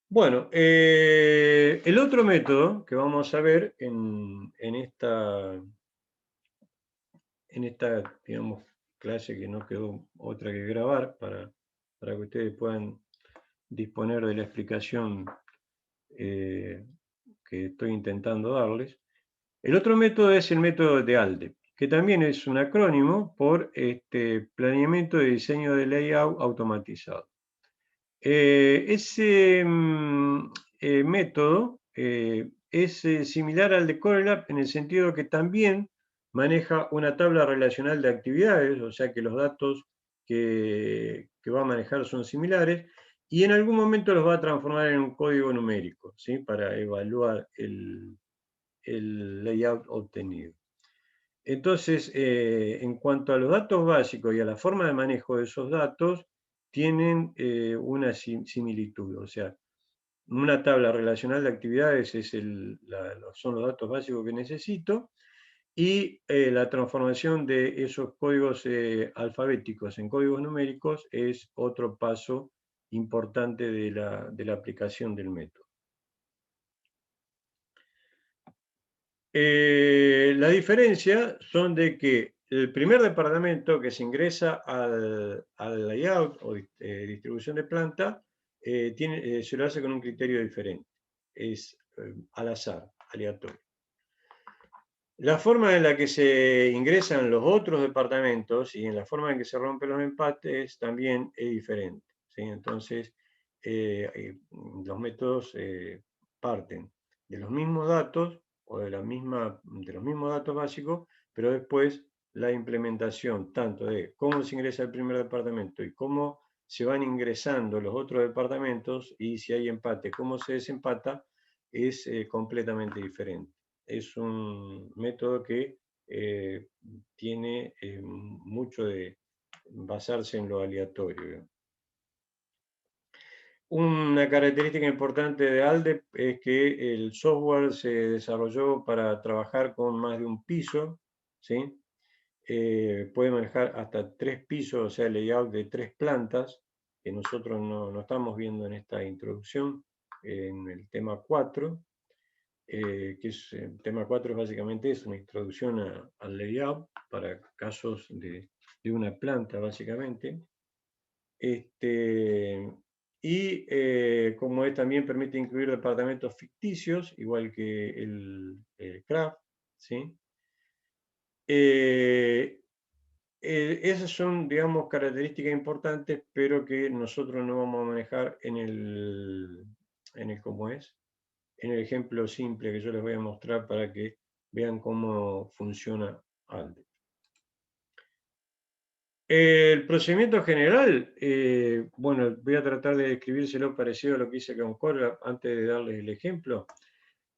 Bueno, el otro método que vamos a ver en esta, digamos, clase, que no quedó otra que grabar para que ustedes puedan disponer de la explicación que estoy intentando darles. El otro método es el método de ALDE, que también es un acrónimo por planeamiento de diseño de layout automatizado. Ese método es similar al de Corelab en el sentido que también maneja una tabla relacional de actividades, o sea que los datos que va a manejar son similares, y en algún momento los va a transformar en un código numérico, ¿sí? Para evaluar el layout obtenido. Entonces, en cuanto a los datos básicos y a la forma de manejo de esos datos, tienen una similitud. O sea, una tabla relacional de actividades son los datos básicos que necesito, y la transformación de esos códigos alfabéticos en códigos numéricos es otro paso importante de la aplicación del método. La diferencia son de que el primer departamento que se ingresa al layout o distribución de planta se lo hace con un criterio diferente. Es al azar, aleatorio. La forma en la que se ingresan los otros departamentos y en la forma en que se rompen los empates también es diferente, ¿sí? Entonces, los métodos parten de los mismos datos o de los mismos datos básicos, pero después la implementación tanto de cómo se ingresa el primer departamento y cómo se van ingresando los otros departamentos, y si hay empate, cómo se desempata, es completamente diferente. Es un método que tiene mucho de basarse en lo aleatorio. Una característica importante de ALDE es que el software se desarrolló para trabajar con más de un piso, ¿sí? Puede manejar hasta 3 pisos, o sea, el layout de 3 plantas, que nosotros no estamos viendo en esta introducción, en el tema 4. Que es el tema 4 es básicamente es una introducción al layout para casos de una planta, básicamente. Como también permite incluir departamentos ficticios, igual que el craft, ¿sí? Esas son, digamos, características importantes, pero que nosotros no vamos a manejar ¿cómo es? En el ejemplo simple que yo les voy a mostrar para que vean cómo funciona ALDE. El procedimiento general, bueno, voy a tratar de describírselo parecido a lo que hice con Corelab antes de darles el ejemplo.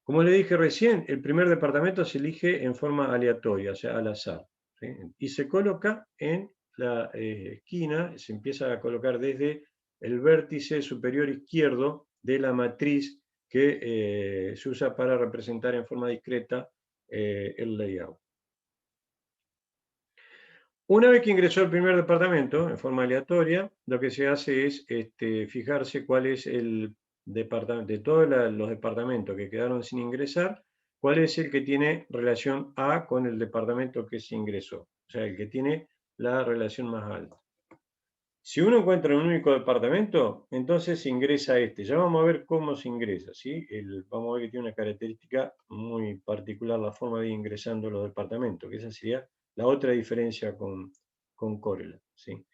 Como le dije recién, el primer departamento se elige en forma aleatoria, o sea, al azar, ¿sí? Y se coloca en la esquina, se empieza a colocar desde el vértice superior izquierdo de la matriz que se usa para representar en forma discreta el layout. Una vez que ingresó al primer departamento en forma aleatoria, lo que se hace es fijarse cuál es el departamento, de todos los departamentos que quedaron sin ingresar, cuál es el que tiene relación A con el departamento que se ingresó, o sea, el que tiene la relación más alta. Si uno encuentra un único departamento, entonces se ingresa a este. Ya vamos a ver cómo se ingresa, ¿sí? Vamos a ver que tiene una característica muy particular la forma de ir ingresando los departamentos, que esa sería la otra diferencia con Corelab, ¿sí?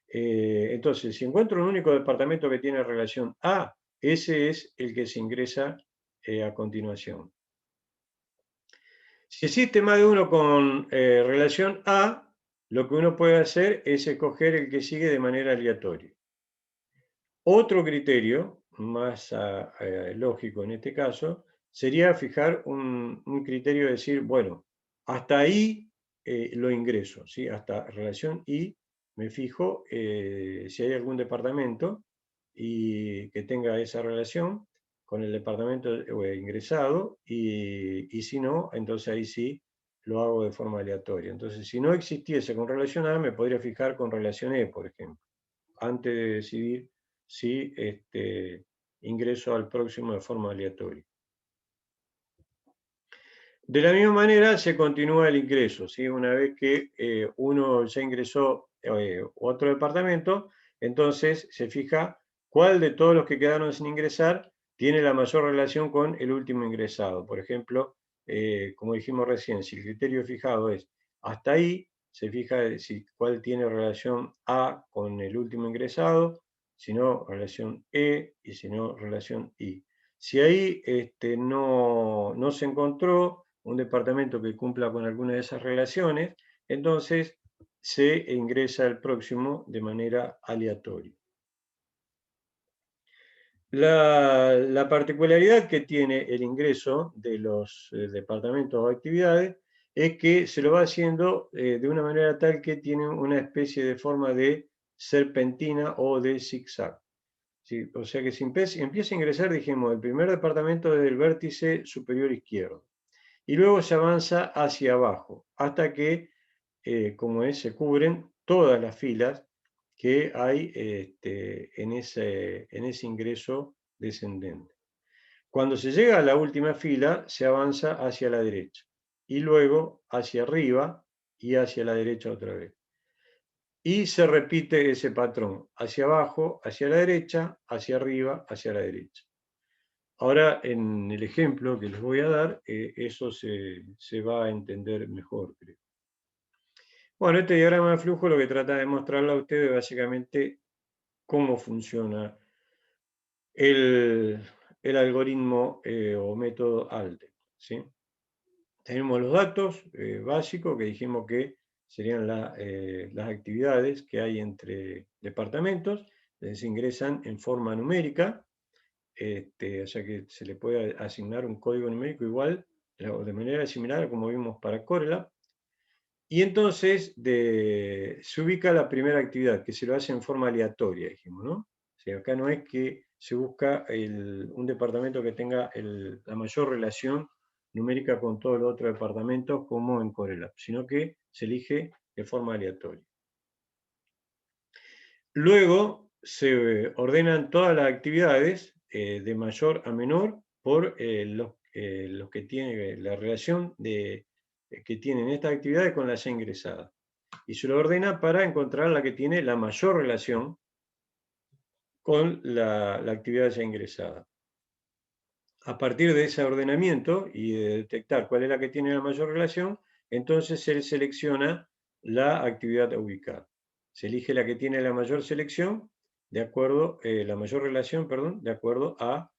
Entonces, si encuentro un único departamento que tiene relación A, ese es el que se ingresa a continuación. Si existe más de uno con relación A, lo que uno puede hacer es escoger el que sigue de manera aleatoria. Otro criterio, más lógico en este caso, sería fijar un criterio de decir, bueno, hasta ahí lo ingreso, ¿sí? Hasta relación I me fijo si hay algún departamento y que tenga esa relación con el departamento ingresado y si no, entonces ahí sí lo hago de forma aleatoria. Entonces, si no existiese con relación A, me podría fijar con relación E, por ejemplo, antes de decidir si ingreso al próximo de forma aleatoria. De la misma manera se continúa el ingreso, ¿sí? Una vez que uno ya ingresó otro departamento, entonces se fija cuál de todos los que quedaron sin ingresar tiene la mayor relación con el último ingresado. Por ejemplo, como dijimos recién, si el criterio fijado es hasta ahí, se fija si cuál tiene relación A con el último ingresado, si no, relación E, y si no, relación I. Si ahí no se encontró un departamento que cumpla con alguna de esas relaciones, entonces se ingresa el próximo de manera aleatoria. La particularidad que tiene el ingreso de los departamentos o actividades es que se lo va haciendo de una manera tal que tiene una especie de forma de serpentina o de zigzag. ¿Sí? O sea que si empieza a ingresar, dijimos, el primer departamento desde el vértice superior izquierdo y luego se avanza hacia abajo hasta que, como es, se cubren todas las filas que hay en ese ingreso descendente. Cuando se llega a la última fila, se avanza hacia la derecha y luego hacia arriba y hacia la derecha otra vez. Y se repite ese patrón, hacia abajo, hacia la derecha, hacia arriba, hacia la derecha. Ahora, en el ejemplo que les voy a dar, eso se va a entender mejor, creo. Bueno, este diagrama de flujo lo que trata de mostrarle a ustedes básicamente cómo funciona el, algoritmo o método ALTE, ¿sí? Tenemos los datos básicos que dijimos que serían las actividades que hay entre departamentos, se ingresan en forma numérica, o sea que se le puede asignar un código numérico igual, de manera similar a como vimos para Corelab. Y entonces se ubica la primera actividad, que se lo hace en forma aleatoria, dijimos, ¿no? O sea, acá no es que se busca un departamento que tenga la mayor relación numérica con todos los otros departamentos, como en Corelab, sino que se elige de forma aleatoria. Luego se ordenan todas las actividades de mayor a menor por los que tienen la relación que tienen estas actividades con las ya ingresadas. Y se lo ordena para encontrar la que tiene la mayor relación con la actividad ya ingresada. A partir de ese ordenamiento y de detectar cuál es la que tiene la mayor relación, entonces se selecciona la actividad a ubicar. Se elige la que tiene la mayor selección, de acuerdo, la mayor relación, perdón, de acuerdo a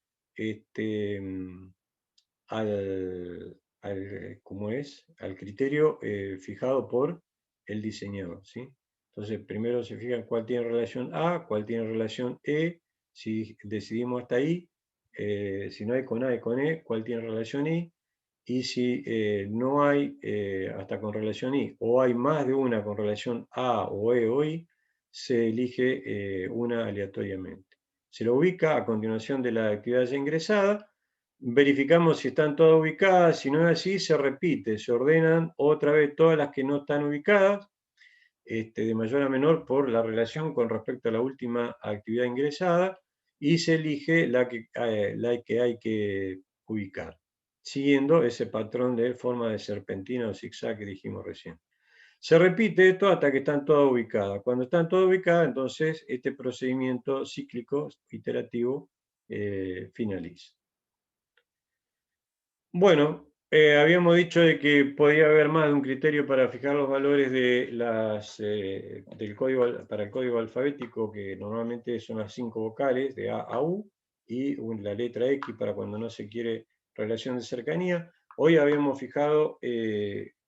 al criterio fijado por el diseñador, ¿sí? Entonces, primero se fija cuál tiene relación A, cuál tiene relación E, si decidimos hasta ahí, si no hay con A y con E, cuál tiene relación I, y si no hay hasta con relación I, o hay más de una con relación A o E o I, se elige una aleatoriamente. Se lo ubica a continuación de la actividad ya ingresada, verificamos si están todas ubicadas, si no es así, se repite, se ordenan otra vez todas las que no están ubicadas, de mayor a menor por la relación con respecto a la última actividad ingresada, y se elige la que hay que ubicar, siguiendo ese patrón de forma de serpentina o zigzag que dijimos recién. Se repite esto hasta que están todas ubicadas. Cuando están todas ubicadas, entonces este procedimiento cíclico iterativo finaliza. Bueno, habíamos dicho de que podía haber más de un criterio para fijar los valores del código, para el código alfabético, que normalmente son las 5 vocales de A a U, y la letra X para cuando no se quiere relación de cercanía. Hoy habíamos fijado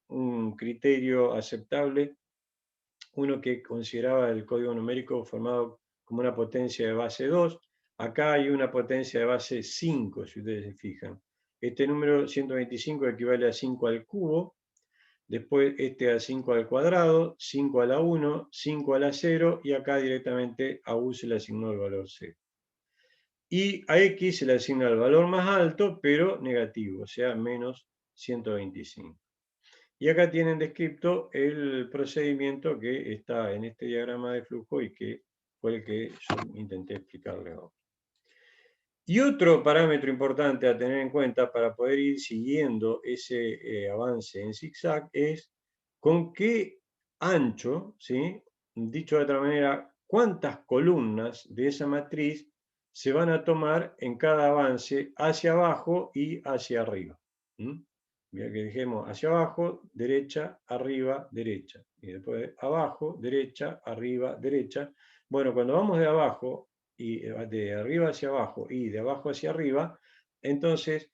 un criterio aceptable, uno que consideraba el código numérico formado como una potencia de base 2. Acá hay una potencia de base 5, si ustedes se fijan. Este número 125 equivale a 5 al cubo, después este a 5 al cuadrado, 5 a la 1, 5 a la 0, y acá directamente a u se le asignó el valor 0. Y a x se le asigna el valor más alto, pero negativo, o sea, menos 125. Y acá tienen descrito el procedimiento que está en este diagrama de flujo y que fue el que yo intenté explicarles ahora. Y otro parámetro importante a tener en cuenta para poder ir siguiendo ese avance en zigzag es con qué ancho, ¿sí? Dicho de otra manera, cuántas columnas de esa matriz se van a tomar en cada avance hacia abajo y hacia arriba. Mira que dijimos hacia abajo, derecha, arriba, derecha. Y después abajo, derecha, arriba, derecha. Bueno, cuando vamos de abajo, y de arriba hacia abajo y de abajo hacia arriba, entonces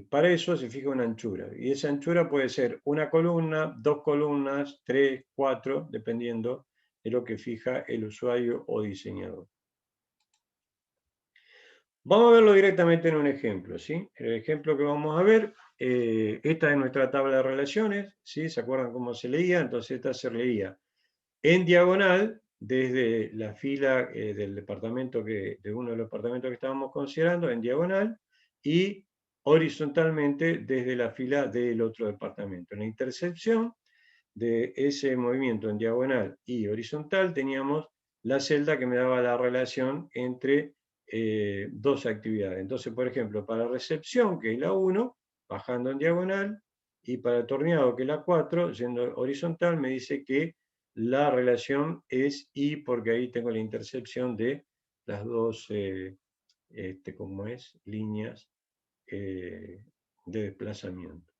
para eso se fija una anchura. Y esa anchura puede ser una columna, dos columnas, tres, cuatro, dependiendo de lo que fija el usuario o diseñador. Vamos a verlo directamente en un ejemplo, ¿sí? El ejemplo que vamos a ver, esta es nuestra tabla de relaciones, ¿sí? ¿Se acuerdan cómo se leía? Entonces esta se leía en diagonal desde la fila del departamento de uno de los departamentos que estábamos considerando, en diagonal, y horizontalmente desde la fila del otro departamento. En la intersección de ese movimiento en diagonal y horizontal teníamos la celda que me daba la relación entre dos actividades. Entonces, por ejemplo, para recepción, que es la 1, bajando en diagonal, y para torneado, que es la 4, yendo horizontal, me dice que la relación es I, porque ahí tengo la intercepción de las dos, como es, líneas de desplazamiento.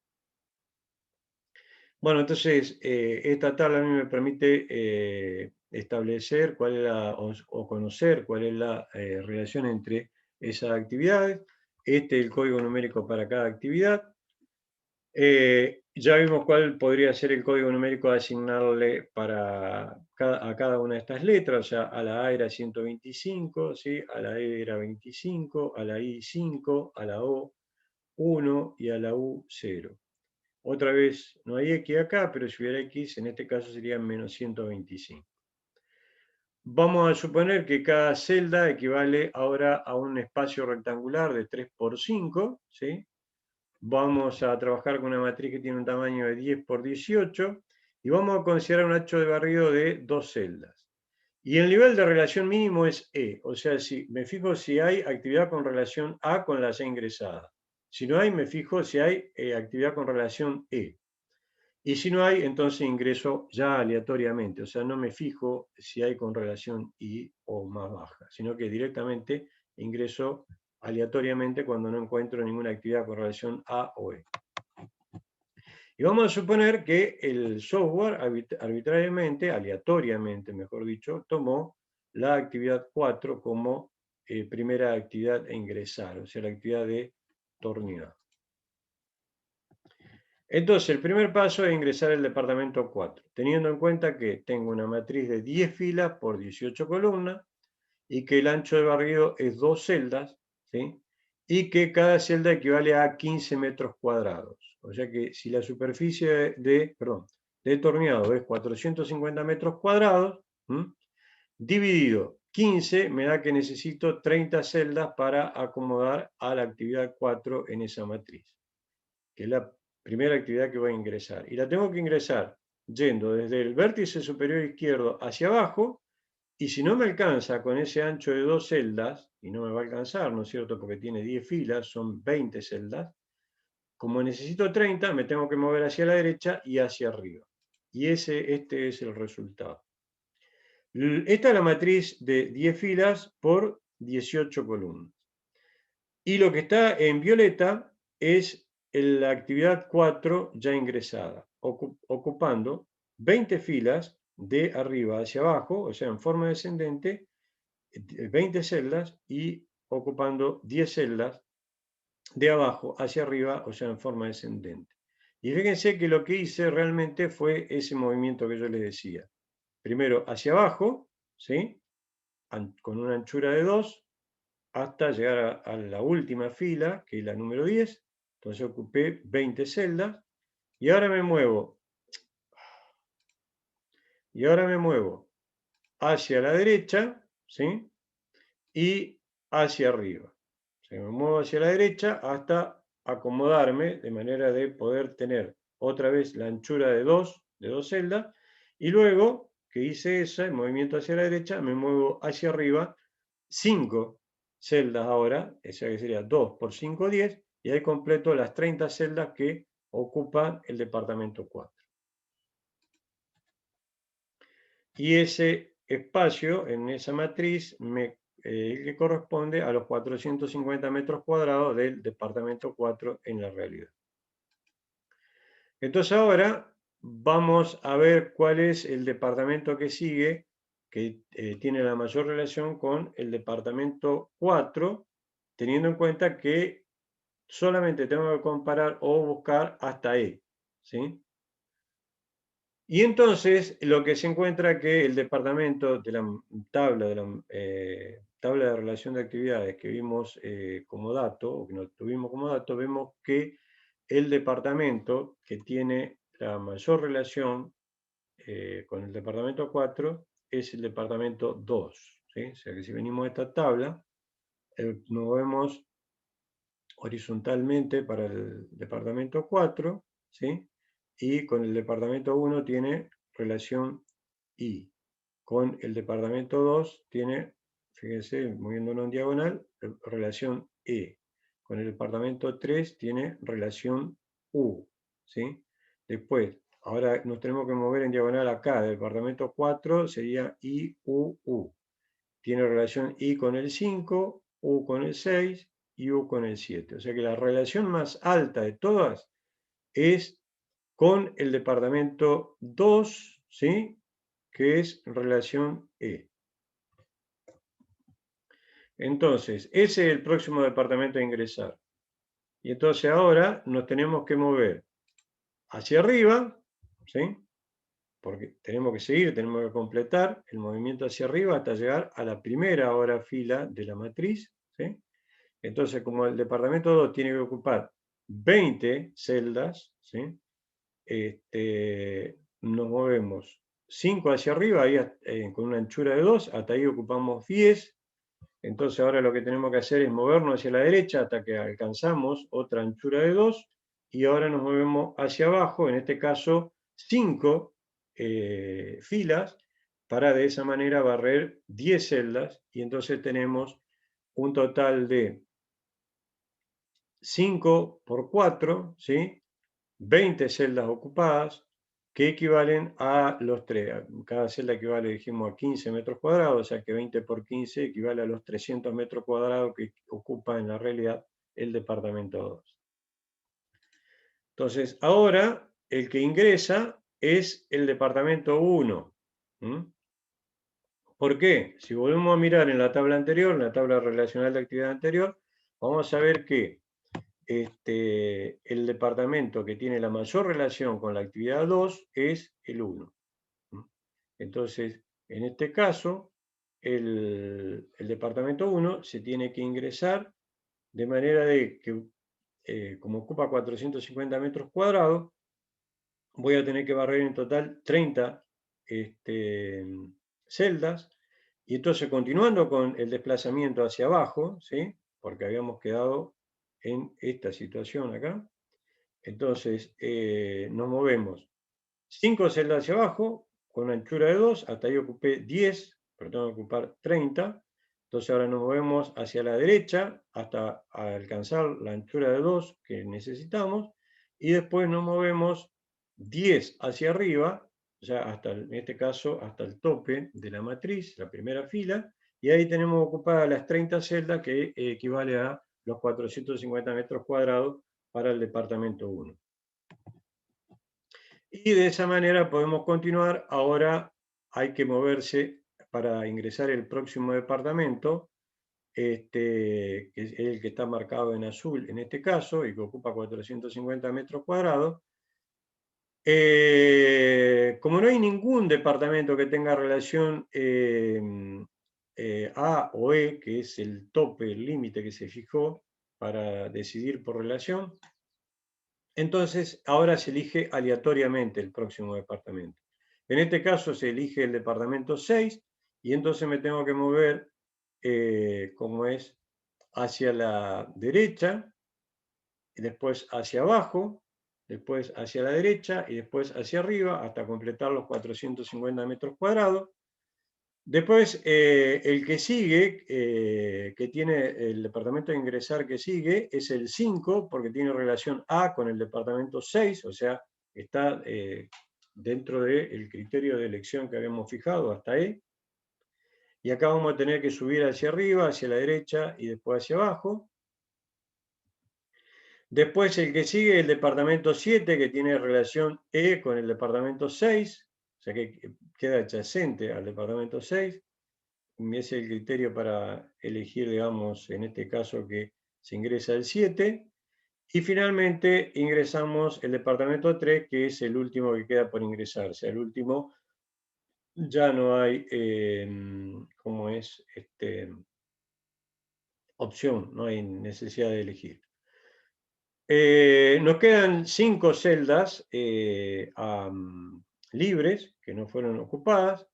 Bueno, entonces, esta tabla a mí me permite establecer cuál es o conocer cuál es la relación entre esas actividades. Este es el código numérico para cada actividad. Ya vimos cuál podría ser el código numérico a asignarle a cada una de estas letras, o sea, a la A era 125, ¿sí? A la E era 25, a la I 5, a la O 1 y a la U 0. Otra vez, no hay X acá, pero si hubiera X, en este caso sería menos 125. Vamos a suponer que cada celda equivale ahora a un espacio rectangular de 3 por 5, ¿sí? Vamos a trabajar con una matriz que tiene un tamaño de 10 por 18 y vamos a considerar un ancho de barrido de 2 celdas. Y el nivel de relación mínimo es E, o sea, si me fijo si hay actividad con relación A con la ya ingresada. Si no hay, me fijo si hay actividad con relación E. Y si no hay, entonces ingreso ya aleatoriamente, o sea, no me fijo si hay con relación I o más baja, sino que directamente ingreso aleatoriamente cuando no encuentro ninguna actividad con relación A o E. Y vamos a suponer que el software arbitrariamente, aleatoriamente, mejor dicho, tomó la actividad 4 como primera actividad a ingresar, o sea, la actividad de torneado. Entonces, el primer paso es ingresar el departamento 4, teniendo en cuenta que tengo una matriz de 10 filas por 18 columnas y que el ancho de barrido es 2 celdas, ¿sí? Y que cada celda equivale a 15 metros cuadrados. O sea que si la superficie de torneado es 450 metros cuadrados, dividido 15 me da que necesito 30 celdas para acomodar a la actividad 4 en esa matriz, que es la primera actividad que voy a ingresar. Y la tengo que ingresar yendo desde el vértice superior izquierdo hacia abajo, y si no me alcanza con ese ancho de 2 celdas, y no me va a alcanzar, ¿no es cierto? Porque tiene 10 filas, son 20 celdas. Como necesito 30, me tengo que mover hacia la derecha y hacia arriba. Y este es el resultado. Esta es la matriz de 10 filas por 18 columnas. Y lo que está en violeta es la actividad 4 ya ingresada, ocupando 20 filas de arriba hacia abajo, o sea, en forma descendente, 20 celdas y ocupando 10 celdas de abajo hacia arriba, o sea, en forma descendente. Y fíjense que lo que hice realmente fue ese movimiento que yo les decía. Primero hacia abajo, ¿sí? Con una anchura de 2, hasta llegar a la última fila, que es la número 10. Entonces ocupé 20 celdas. Y ahora me muevo. Y ahora me muevo hacia la derecha, ¿sí? Y hacia arriba. O sea, me muevo hacia la derecha hasta acomodarme de manera de poder tener otra vez la anchura de dos celdas, y luego que hice ese movimiento hacia la derecha, me muevo hacia arriba 5 celdas ahora, o sea que sería 2 por 5, 10, y ahí completo las 30 celdas que ocupa el departamento 4. Y ese espacio en esa matriz que corresponde a los 450 metros cuadrados del departamento 4 en la realidad. Entonces ahora vamos a ver cuál es el departamento que sigue, que tiene la mayor relación con el departamento 4, teniendo en cuenta que solamente tengo que comparar o buscar hasta E, ¿sí? Y entonces lo que se encuentra que el departamento de la tabla de relación de actividades que vimos como dato, o que no tuvimos como dato, vemos que el departamento que tiene la mayor relación con el departamento 4 es el departamento 2, ¿sí? O sea que si venimos a esta tabla, nos movemos horizontalmente para el departamento 4, ¿sí? Y con el departamento 1 tiene relación I. Con el departamento 2 tiene, fíjense, moviéndonos en diagonal, relación E. Con el departamento 3 tiene relación U, ¿sí? Después, ahora nos tenemos que mover en diagonal acá. El departamento 4 sería IUU. Tiene relación I con el 5, U con el 6 y U con el 7. O sea que la relación más alta de todas es con el departamento 2, ¿sí? Que es relación E. Entonces, ese es el próximo departamento a ingresar. Y entonces ahora nos tenemos que mover hacia arriba, ¿sí? Porque tenemos que seguir, tenemos que completar el movimiento hacia arriba hasta llegar a la primera ahora fila de la matriz, ¿sí? Entonces, como el departamento 2 tiene que ocupar 20 celdas, ¿sí? Nos movemos 5 hacia arriba, ahí, con una anchura de 2, hasta ahí ocupamos 10. Entonces ahora lo que tenemos que hacer es movernos hacia la derecha hasta que alcanzamos otra anchura de 2, y ahora nos movemos hacia abajo, en este caso 5 filas, para de esa manera barrer 10 celdas, y entonces tenemos un total de 5 por 4, ¿sí? 20 celdas ocupadas, que equivalen a los 3. Cada celda equivale, dijimos, a 15 metros cuadrados, o sea que 20 por 15 equivale a los 300 metros cuadrados que ocupa en la realidad el departamento 2. Entonces, ahora el que ingresa es el departamento 1. ¿Por qué? Si volvemos a mirar en la tabla anterior, en la tabla relacional de actividad anterior, vamos a ver que el departamento que tiene la mayor relación con la actividad 2 es el 1. Entonces, en este caso, el departamento 1 se tiene que ingresar de manera de que, como ocupa 450 metros cuadrados, voy a tener que barrer en total 30 celdas. Y entonces, continuando con el desplazamiento hacia abajo, ¿sí? Porque habíamos quedado en esta situación acá. Entonces, nos movemos 5 celdas hacia abajo, con una anchura de 2, hasta ahí ocupé 10, pero tengo que ocupar 30. Entonces ahora nos movemos hacia la derecha hasta alcanzar la anchura de 2 que necesitamos, y después nos movemos 10 hacia arriba, ya hasta, en este caso, hasta el tope de la matriz, la primera fila, y ahí tenemos ocupadas las 30 celdas, que equivale a los 450 metros cuadrados para el departamento 1. Y de esa manera podemos continuar. Ahora hay que moverse para ingresar el próximo departamento. que es el que está marcado en azul en este caso, y que ocupa 450 metros cuadrados. Como no hay ningún departamento que tenga relación A o E, que es el tope, el límite que se fijó para decidir por relación, entonces ahora se elige aleatoriamente el próximo departamento. En este caso se elige el departamento 6 y entonces me tengo que mover, como es, hacia la derecha, y después hacia abajo, después hacia la derecha y después hacia arriba hasta completar los 450 metros cuadrados. Después, el que sigue, que tiene el departamento de ingresar que sigue, es el 5, porque tiene relación A con el departamento 6, o sea, está dentro del criterio de elección que habíamos fijado hasta E. Y acá vamos a tener que subir hacia arriba, hacia la derecha y después hacia abajo. Después el que sigue, el departamento 7, que tiene relación E con el departamento 6, o sea que queda adyacente al departamento 6. Es el criterio para elegir, digamos, en este caso que se ingresa el 7. Y finalmente ingresamos el departamento 3, que es el último que queda por ingresarse. El último ya no hay, ¿cómo es? Opción, no hay necesidad de elegir. Nos quedan 5 celdas libres que no fueron ocupadas,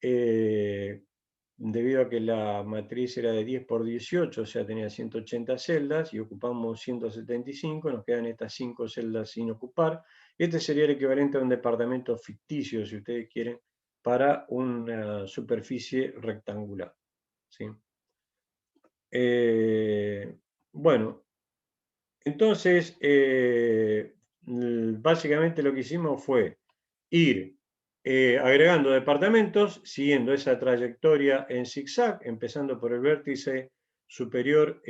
debido a que la matriz era de 10 por 18, o sea, tenía 180 celdas y ocupamos 175, nos quedan estas 5 celdas sin ocupar. Este sería el equivalente a un departamento ficticio, si ustedes quieren, para una superficie rectangular, ¿sí? Bueno, entonces, básicamente lo que hicimos fue ir agregando departamentos, siguiendo esa trayectoria en zigzag, empezando por el vértice superior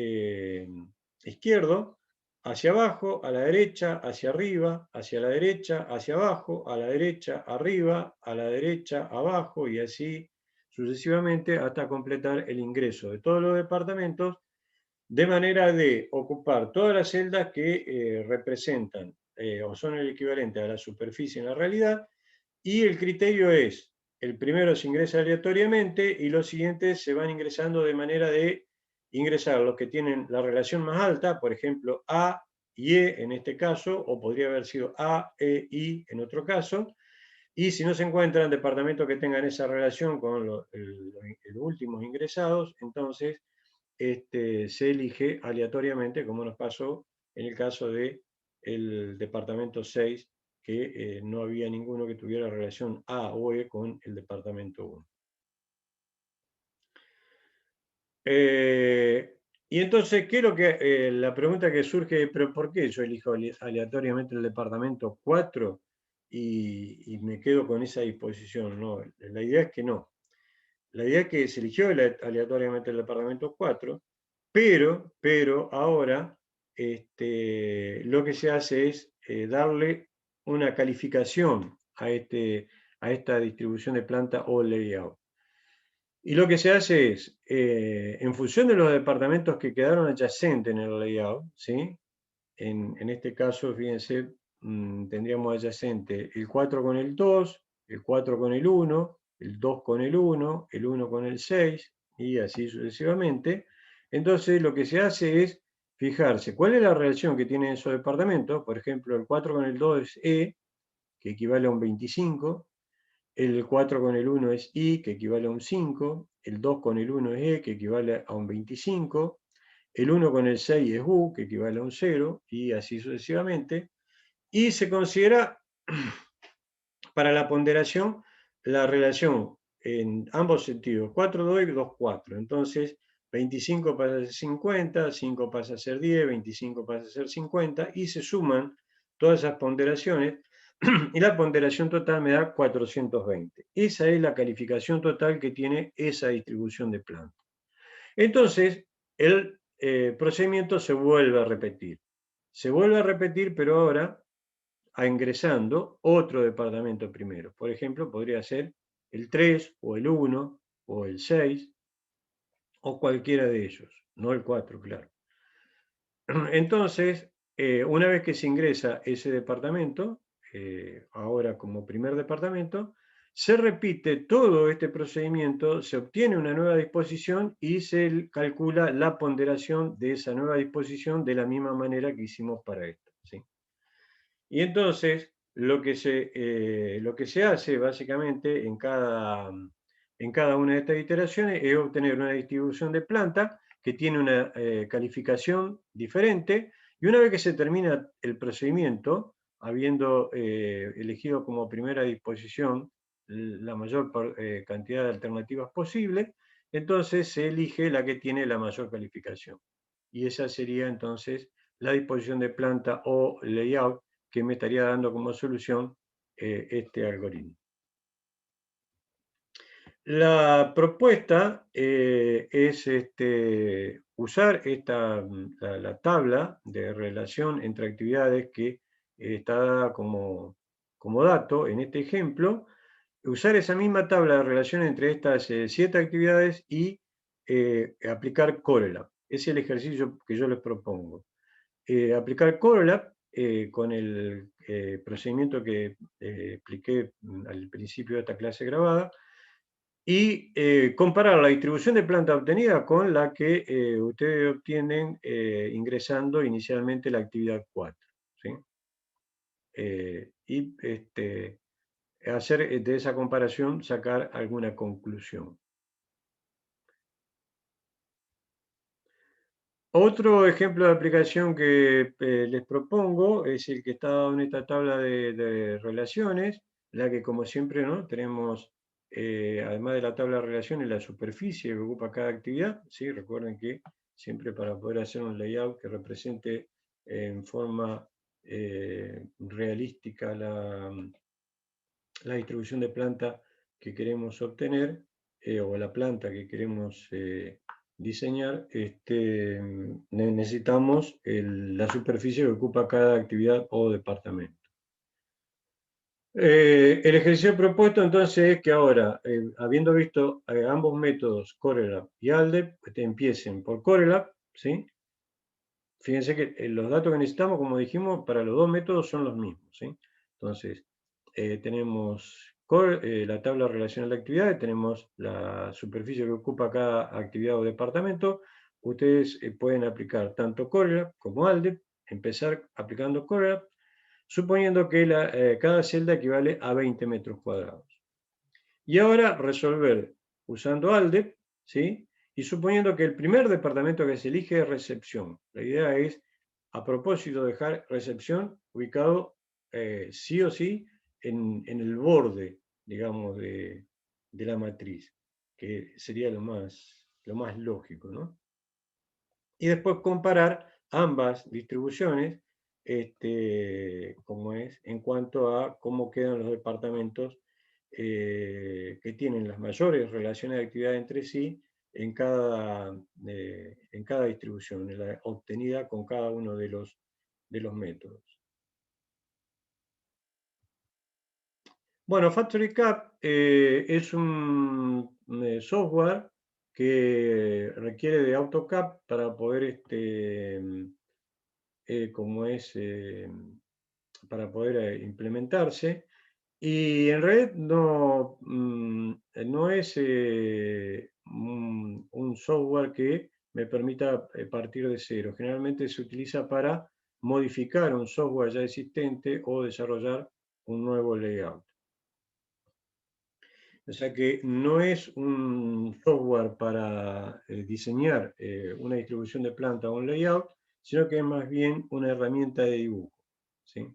izquierdo, hacia abajo, a la derecha, hacia arriba, hacia la derecha, hacia abajo, a la derecha, arriba, a la derecha, abajo, y así sucesivamente hasta completar el ingreso de todos los departamentos, de manera de ocupar todas las celdas que representan o son el equivalente a la superficie en la realidad, y el criterio es, el primero se ingresa aleatoriamente y los siguientes se van ingresando de manera de ingresar los que tienen la relación más alta, por ejemplo, A y E en este caso, o podría haber sido A, E, I en otro caso, y si no se encuentran departamentos que tengan esa relación con los últimos ingresados, entonces se elige aleatoriamente, como nos pasó en el caso del departamento 6, que no había ninguno que tuviera relación A o E con el departamento 1. Y entonces, ¿qué es lo que, la pregunta que surge, pero ¿por qué yo elijo aleatoriamente el departamento 4 y me quedo con esa disposición? No, la idea es que no. La idea es que se eligió aleatoriamente el departamento 4, pero ahora lo que se hace es darle una calificación a esta distribución de planta o layout. Y lo que se hace es, en función de los departamentos que quedaron adyacentes en el layout, ¿sí? En este caso, fíjense, tendríamos adyacente el 4 con el 2, el 4 con el 1, el 2 con el 1, el 1 con el 6, y así sucesivamente. Entonces, lo que se hace es fijarse cuál es la relación que tienen esos departamentos. Por ejemplo, el 4 con el 2 es E, que equivale a un 25, el 4 con el 1 es I, que equivale a un 5, el 2 con el 1 es E, que equivale a un 25, el 1 con el 6 es U, que equivale a un 0, y así sucesivamente. Y se considera para la ponderación la relación en ambos sentidos, 4, 2 y 2, 4. Entonces, 25 pasa a ser 50, 5 pasa a ser 10, 25 pasa a ser 50, y se suman todas esas ponderaciones, y la ponderación total me da 420. Esa es la calificación total que tiene esa distribución de planta. Entonces, el procedimiento se vuelve a repetir. Se vuelve a repetir, pero ahora ingresando otro departamento primero. Por ejemplo, podría ser el 3 o el 1 o el 6. o cualquiera de ellos, no el 4, claro. Entonces, una vez que se ingresa ese departamento, ahora como primer departamento, se repite todo este procedimiento, se obtiene una nueva disposición y se calcula la ponderación de esa nueva disposición de la misma manera que hicimos para esta, ¿sí? Y entonces, lo que se hace básicamente en cada una de estas iteraciones es obtener una distribución de planta que tiene una calificación diferente, y una vez que se termina el procedimiento, habiendo elegido como primera disposición la mayor cantidad de alternativas posible, entonces se elige la que tiene la mayor calificación. Y esa sería entonces la disposición de planta o layout que me estaría dando como solución este algoritmo. La propuesta es usar la tabla de relación entre actividades que está dada como dato en este ejemplo, usar esa misma tabla de relación entre estas 7 actividades y aplicar Corelab. Es el ejercicio que yo les propongo. Aplicar Corelab con el procedimiento que expliqué al principio de esta clase grabada, y comparar la distribución de planta obtenida con la que ustedes obtienen ingresando inicialmente la actividad 4. ¿Sí? Y hacer de esa comparación sacar alguna conclusión. Otro ejemplo de aplicación que les propongo es el que está dado en esta tabla de relaciones, la que como siempre, ¿no?, tenemos, además de la tabla de relaciones, la superficie que ocupa cada actividad. ¿Sí? Recuerden que siempre para poder hacer un layout que represente en forma realística la distribución de planta que queremos obtener, o la planta que queremos diseñar, necesitamos la superficie que ocupa cada actividad o departamento. El ejercicio propuesto entonces es que ahora, habiendo visto ambos métodos, Corelab y ALDEP, empiecen por Corelab, ¿sí? Fíjense que los datos que necesitamos, como dijimos, para los dos métodos son los mismos, ¿sí? Entonces, tenemos la tabla relacional de actividades, tenemos la superficie que ocupa cada actividad o departamento. Ustedes pueden aplicar tanto Corelab como ALDEP, empezar aplicando Corelab, suponiendo que cada celda equivale a 20 metros cuadrados. Y ahora resolver usando ALDEP, ¿sí? Y suponiendo que el primer departamento que se elige es recepción. La idea es, a propósito, dejar recepción ubicado sí o sí en el borde, digamos, de la matriz, que sería lo más lógico, ¿no? Y después comparar ambas distribuciones, como es, en cuanto a cómo quedan los departamentos que tienen las mayores relaciones de actividad entre sí en cada distribución, en la obtenida con cada uno de los métodos. Bueno, FactoryCap es un software que requiere de AutoCAD para poder, como es, para poder implementarse. Y en realidad no es un software que me permita partir de cero. Generalmente se utiliza para modificar un software ya existente o desarrollar un nuevo layout. O sea que no es un software para diseñar una distribución de planta o un layout, sino que es más bien una herramienta de dibujo, ¿sí?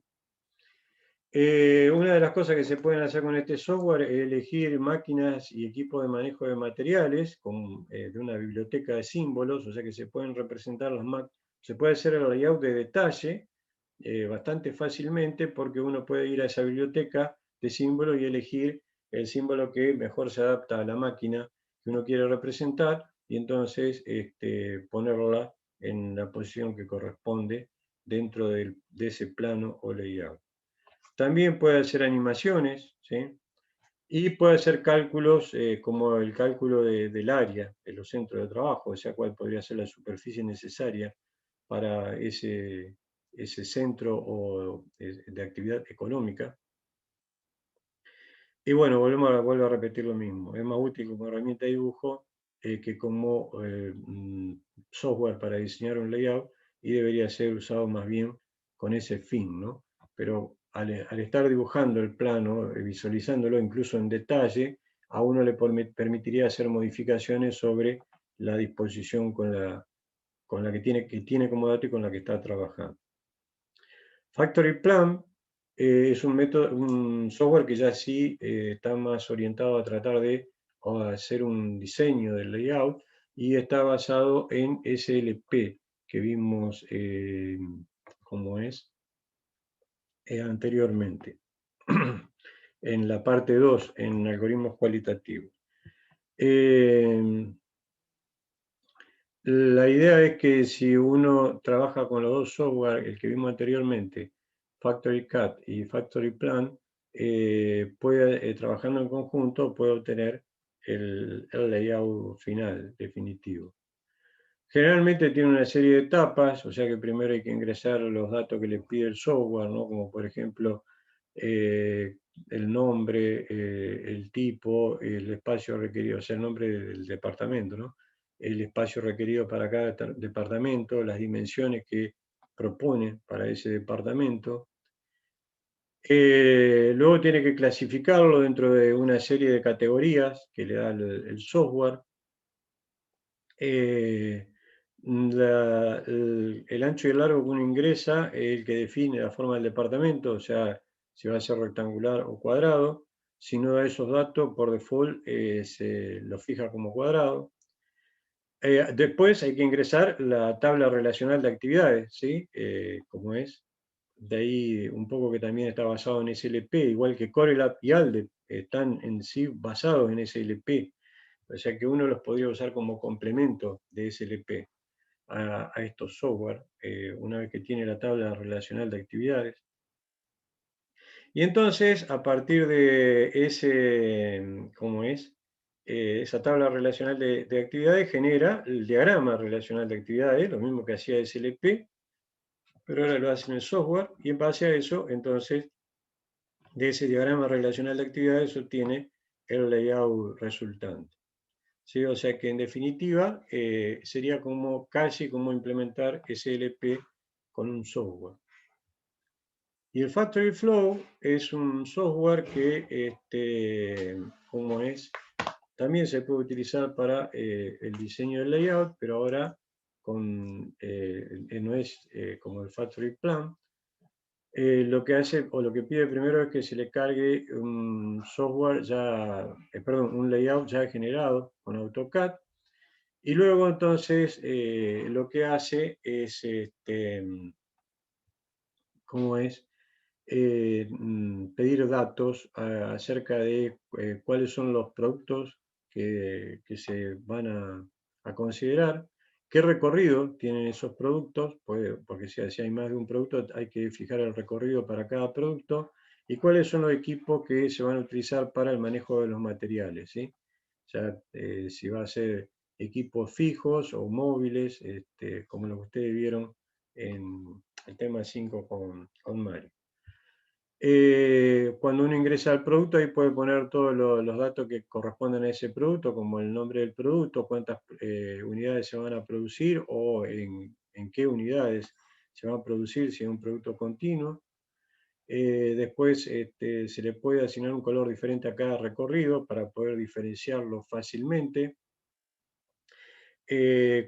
Una de las cosas que se pueden hacer con este software es elegir máquinas y equipos de manejo de materiales de una biblioteca de símbolos, o sea que se pueden representar se puede hacer el layout de detalle bastante fácilmente, porque uno puede ir a esa biblioteca de símbolos y elegir el símbolo que mejor se adapta a la máquina que uno quiere representar, y entonces ponerla en la posición que corresponde dentro de ese plano o layout. También puede hacer animaciones, ¿sí? Y puede hacer cálculos como el cálculo del área de los centros de trabajo, o sea, cuál podría ser la superficie necesaria para ese centro de actividad económica. Y bueno, vuelvo a repetir lo mismo. Es más útil como herramienta de dibujo que como software para diseñar un layout, y debería ser usado más bien con ese fin, ¿no? Pero al estar dibujando el plano, visualizándolo incluso en detalle, a uno le permitiría hacer modificaciones sobre la disposición con la que tiene como dato y con la que está trabajando. Factory Plan es un método, un software que ya sí está más orientado a tratar de hacer un diseño del layout, y está basado en SLP que vimos como es anteriormente en la parte 2 en algoritmos cualitativos. Eh, La idea es que si uno trabaja con los dos software, el que vimos anteriormente, Factory CAD y Factory Plan, trabajando en conjunto, puede obtener el layout final definitivo. Generalmente tiene una serie de etapas, o sea que primero hay que ingresar los datos que le pide el software, ¿no? Como por ejemplo eh, el nombre, el tipo, el espacio requerido, o sea, el nombre del departamento, ¿no? El espacio requerido para cada departamento, las dimensiones que propone para ese departamento. Luego tiene que clasificarlo dentro de una serie de categorías que le da el software. Eh, el ancho y el largo que uno ingresa es el que define la forma del departamento, o sea, si va a ser rectangular o cuadrado. Si no da esos datos, por default se lo fija como cuadrado. Después hay que ingresar la tabla relacional de actividades, ¿sí? Como es. De ahí un poco que también está basado en SLP, igual que Corelab y ALDE, están en sí basados en SLP. O sea que uno los podría usar como complemento de SLP a estos software, una vez que tiene la tabla relacional de actividades. Y entonces, a partir de ¿cómo es? Esa tabla relacional de actividades genera el diagrama relacional de actividades, lo mismo que hacía SLP, pero ahora lo hace en el software, y en base a eso, entonces, de ese diagrama relacional de actividades obtiene el layout resultante. ¿Sí? O sea que en definitiva sería como casi como implementar SLP con un software. Y el Factory Flow es un software que, como es, también se puede utilizar para el diseño del layout, pero ahora no es como el Factory Plan. Lo que hace o lo que pide primero es que se le cargue un software ya, perdón, un layout ya generado con AutoCAD. Y luego entonces lo que hace es, ¿cómo es? Pedir datos acerca de cuáles son los productos que se van a considerar, qué recorrido tienen esos productos, porque si hay más de un producto hay que fijar el recorrido para cada producto, y cuáles son los equipos que se van a utilizar para el manejo de los materiales, ¿sí? O sea, si va a ser equipos fijos o móviles, como lo que ustedes vieron en el tema 5 con Mario. Cuando uno ingresa al producto, ahí puede poner todos los datos que corresponden a ese producto, como el nombre del producto, cuántas unidades se van a producir o en qué unidades se van a producir, si es un producto continuo. Después se le puede asignar un color diferente a cada recorrido para poder diferenciarlo fácilmente.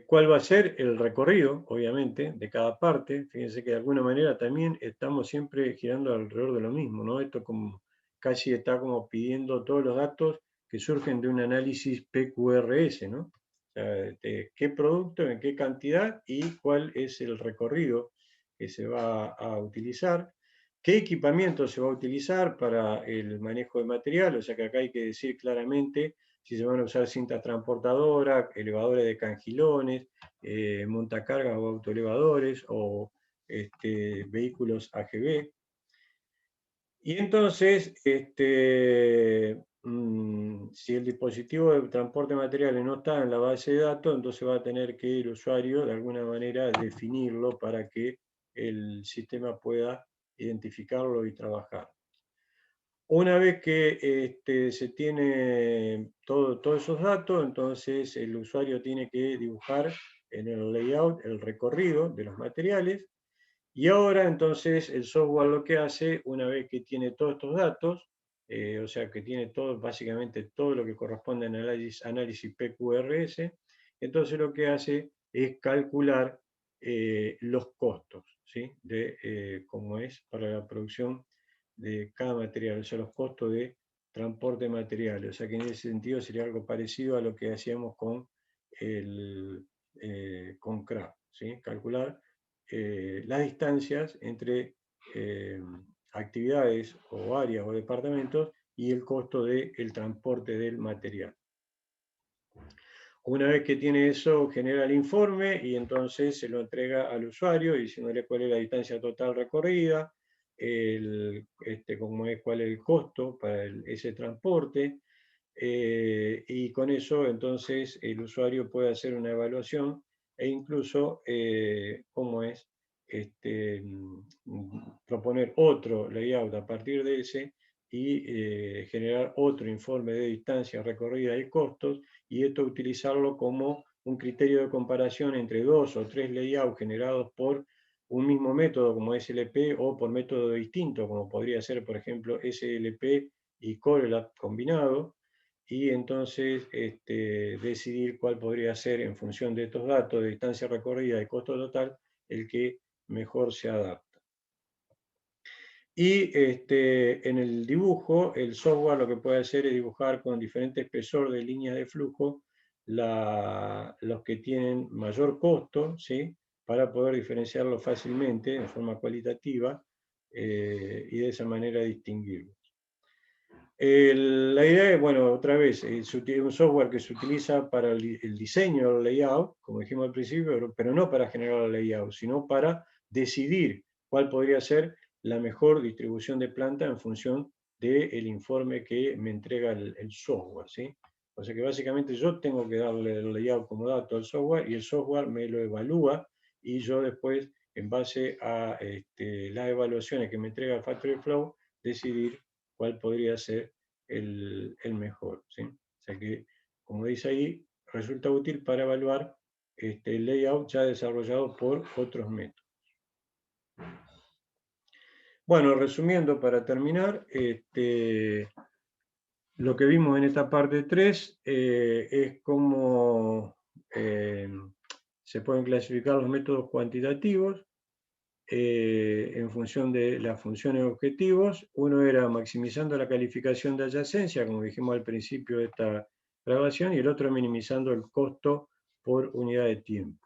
¿Cuál va a ser el recorrido, obviamente, de cada parte? Fíjense que de alguna manera también estamos siempre girando alrededor de lo mismo, ¿no? Esto como, casi está como pidiendo todos los datos que surgen de un análisis PQRS, ¿no? O sea, de qué producto, en qué cantidad y cuál es el recorrido que se va a utilizar, qué equipamiento se va a utilizar para el manejo de material, o sea que acá hay que decir claramente si se van a usar cintas transportadoras, elevadores de cangilones, montacargas o autoelevadores o vehículos AGV. Y entonces, si el dispositivo de transporte de materiales no está en la base de datos, entonces va a tener que el usuario de alguna manera definirlo para que el sistema pueda identificarlo y trabajar. Una vez que se tiene todos esos datos, entonces el usuario tiene que dibujar en el layout el recorrido de los materiales. Y ahora entonces el software lo que hace, una vez que tiene todos estos datos, o sea que tiene todo, básicamente todo lo que corresponde a análisis PQRS, entonces lo que hace es calcular los costos, ¿sí? De cómo es para la producción de cada material, o sea, los costos de transporte de materiales. O sea que en ese sentido sería algo parecido a lo que hacíamos con con CRAFT, ¿sí? Calcular las distancias entre actividades o áreas o departamentos y el costo del transporte del material. Una vez que tiene eso, genera el informe y entonces se lo entrega al usuario diciéndole cuál es la distancia total recorrida, cuál es el costo para ese transporte, y con eso entonces el usuario puede hacer una evaluación e incluso cómo es proponer otro layout a partir de ese y generar otro informe de distancia recorrida y costos, y esto utilizarlo como un criterio de comparación entre 2 o 3 layouts generados por un mismo método como SLP o por método distinto como podría ser por ejemplo SLP y Corelab combinado, y entonces decidir cuál podría ser en función de estos datos de distancia recorrida y costo total el que mejor se adapta. Y en el dibujo, el software lo que puede hacer es dibujar con diferente espesor de líneas de flujo los que tienen mayor costo, ¿sí? Para poder diferenciarlos fácilmente, de forma cualitativa, y de esa manera distinguirlos. La idea es, bueno, otra vez, es un software que se utiliza para el diseño del layout, como dijimos al principio, pero no para generar el layout, sino para decidir cuál podría ser la mejor distribución de planta en función del informe que me entrega el software, ¿sí? O sea que básicamente yo tengo que darle el layout como dato al software y el software me lo evalúa y yo después, en base a las evaluaciones que me entrega Factory Flow, decidir cuál podría ser el mejor, ¿sí? O sea que, como dice ahí, resulta útil para evaluar el layout ya desarrollado por otros métodos. Bueno, resumiendo para terminar, lo que vimos en esta parte 3 es cómo se pueden clasificar los métodos cuantitativos en función de las funciones objetivos. Uno era maximizando la calificación de adyacencia, como dijimos al principio de esta grabación, y el otro minimizando el costo por unidad de tiempo.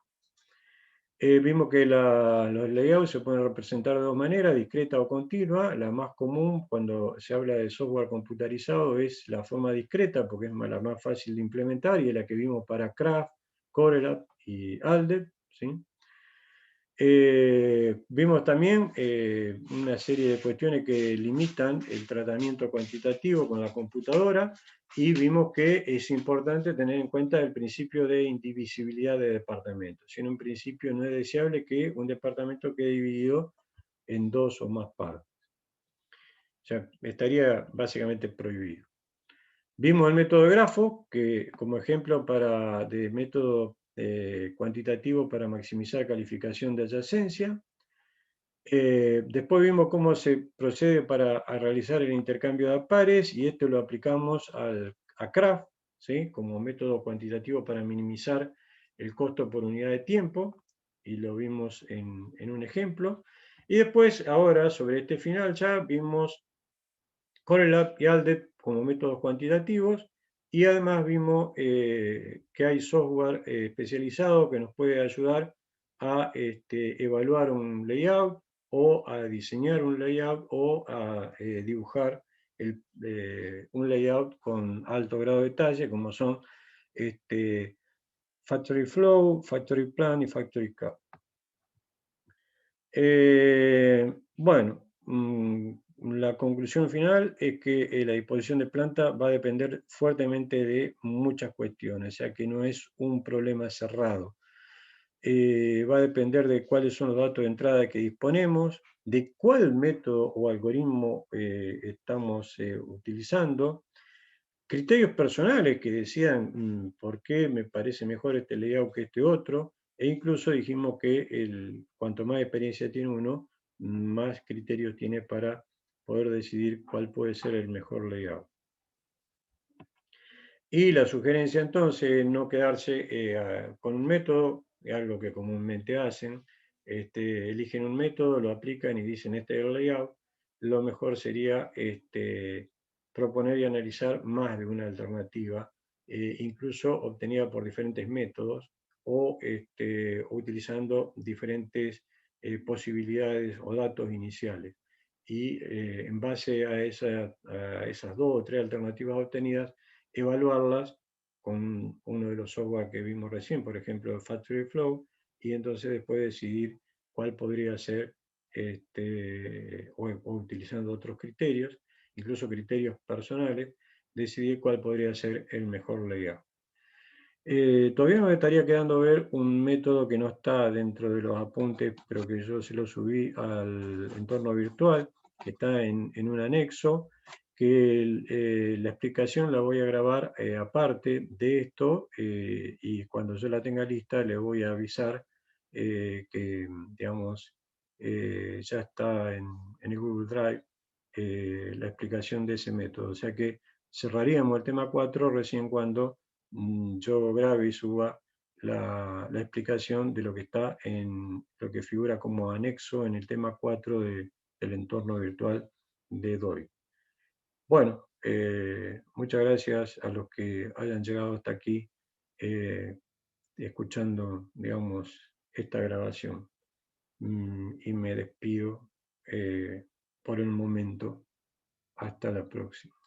Vimos que los layouts se pueden representar de dos maneras, discreta o continua. La más común cuando se habla de software computarizado es la forma discreta, porque es la más fácil de implementar y es la que vimos para Craft, Corelab y Aldec, ¿sí? Vimos también una serie de cuestiones que limitan el tratamiento cuantitativo con la computadora y vimos que es importante tener en cuenta el principio de indivisibilidad de departamentos. En un principio no es deseable que un departamento quede dividido en dos o más partes. O sea, estaría básicamente prohibido. Vimos el método de grafo, que como ejemplo de método cuantitativo para maximizar calificación de adyacencia. Después vimos cómo se procede para realizar el intercambio de pares y esto lo aplicamos a CRAFT, ¿sí? Como método cuantitativo para minimizar el costo por unidad de tiempo, y lo vimos en un ejemplo. Y después, ahora, sobre este final ya vimos Corelab y Aldec como métodos cuantitativos, y además vimos que hay software especializado que nos puede ayudar a evaluar un layout o a diseñar un layout o a dibujar un layout con alto grado de detalle, como son Factory Flow, Factory Plan y Factory Cap. Bueno, la conclusión final es que la disposición de planta va a depender fuertemente de muchas cuestiones, o sea que no es un problema cerrado. Va a depender de cuáles son los datos de entrada que disponemos, de cuál método o algoritmo estamos utilizando, criterios personales que decían por qué me parece mejor este layout que este otro, e incluso dijimos que cuanto más experiencia tiene uno, más criterios tiene para poder decidir cuál puede ser el mejor layout. Y la sugerencia entonces, no quedarse con un método, es algo que comúnmente hacen, eligen un método, lo aplican y dicen este es el layout. Lo mejor sería proponer y analizar más de una alternativa, incluso obtenida por diferentes métodos o utilizando diferentes posibilidades o datos iniciales. Y en base a esas dos o tres alternativas obtenidas, evaluarlas con uno de los software que vimos recién, por ejemplo, Factory Flow, y entonces después decidir cuál podría ser, o utilizando otros criterios, incluso criterios personales, decidir cuál podría ser el mejor layout. Todavía nos estaría quedando ver un método que no está dentro de los apuntes, pero que yo se lo subí al entorno virtual, que está en un anexo, que la explicación la voy a grabar aparte de esto, y cuando yo la tenga lista le voy a avisar que, digamos, ya está en el Google Drive la explicación de ese método. O sea que cerraríamos el tema 4 recién cuando yo grabe y suba la explicación de lo que está en lo que figura como anexo en el tema 4 del entorno virtual de DOI. Bueno, muchas gracias a los que hayan llegado hasta aquí escuchando, digamos, esta grabación. Y me despido por el momento. Hasta la próxima.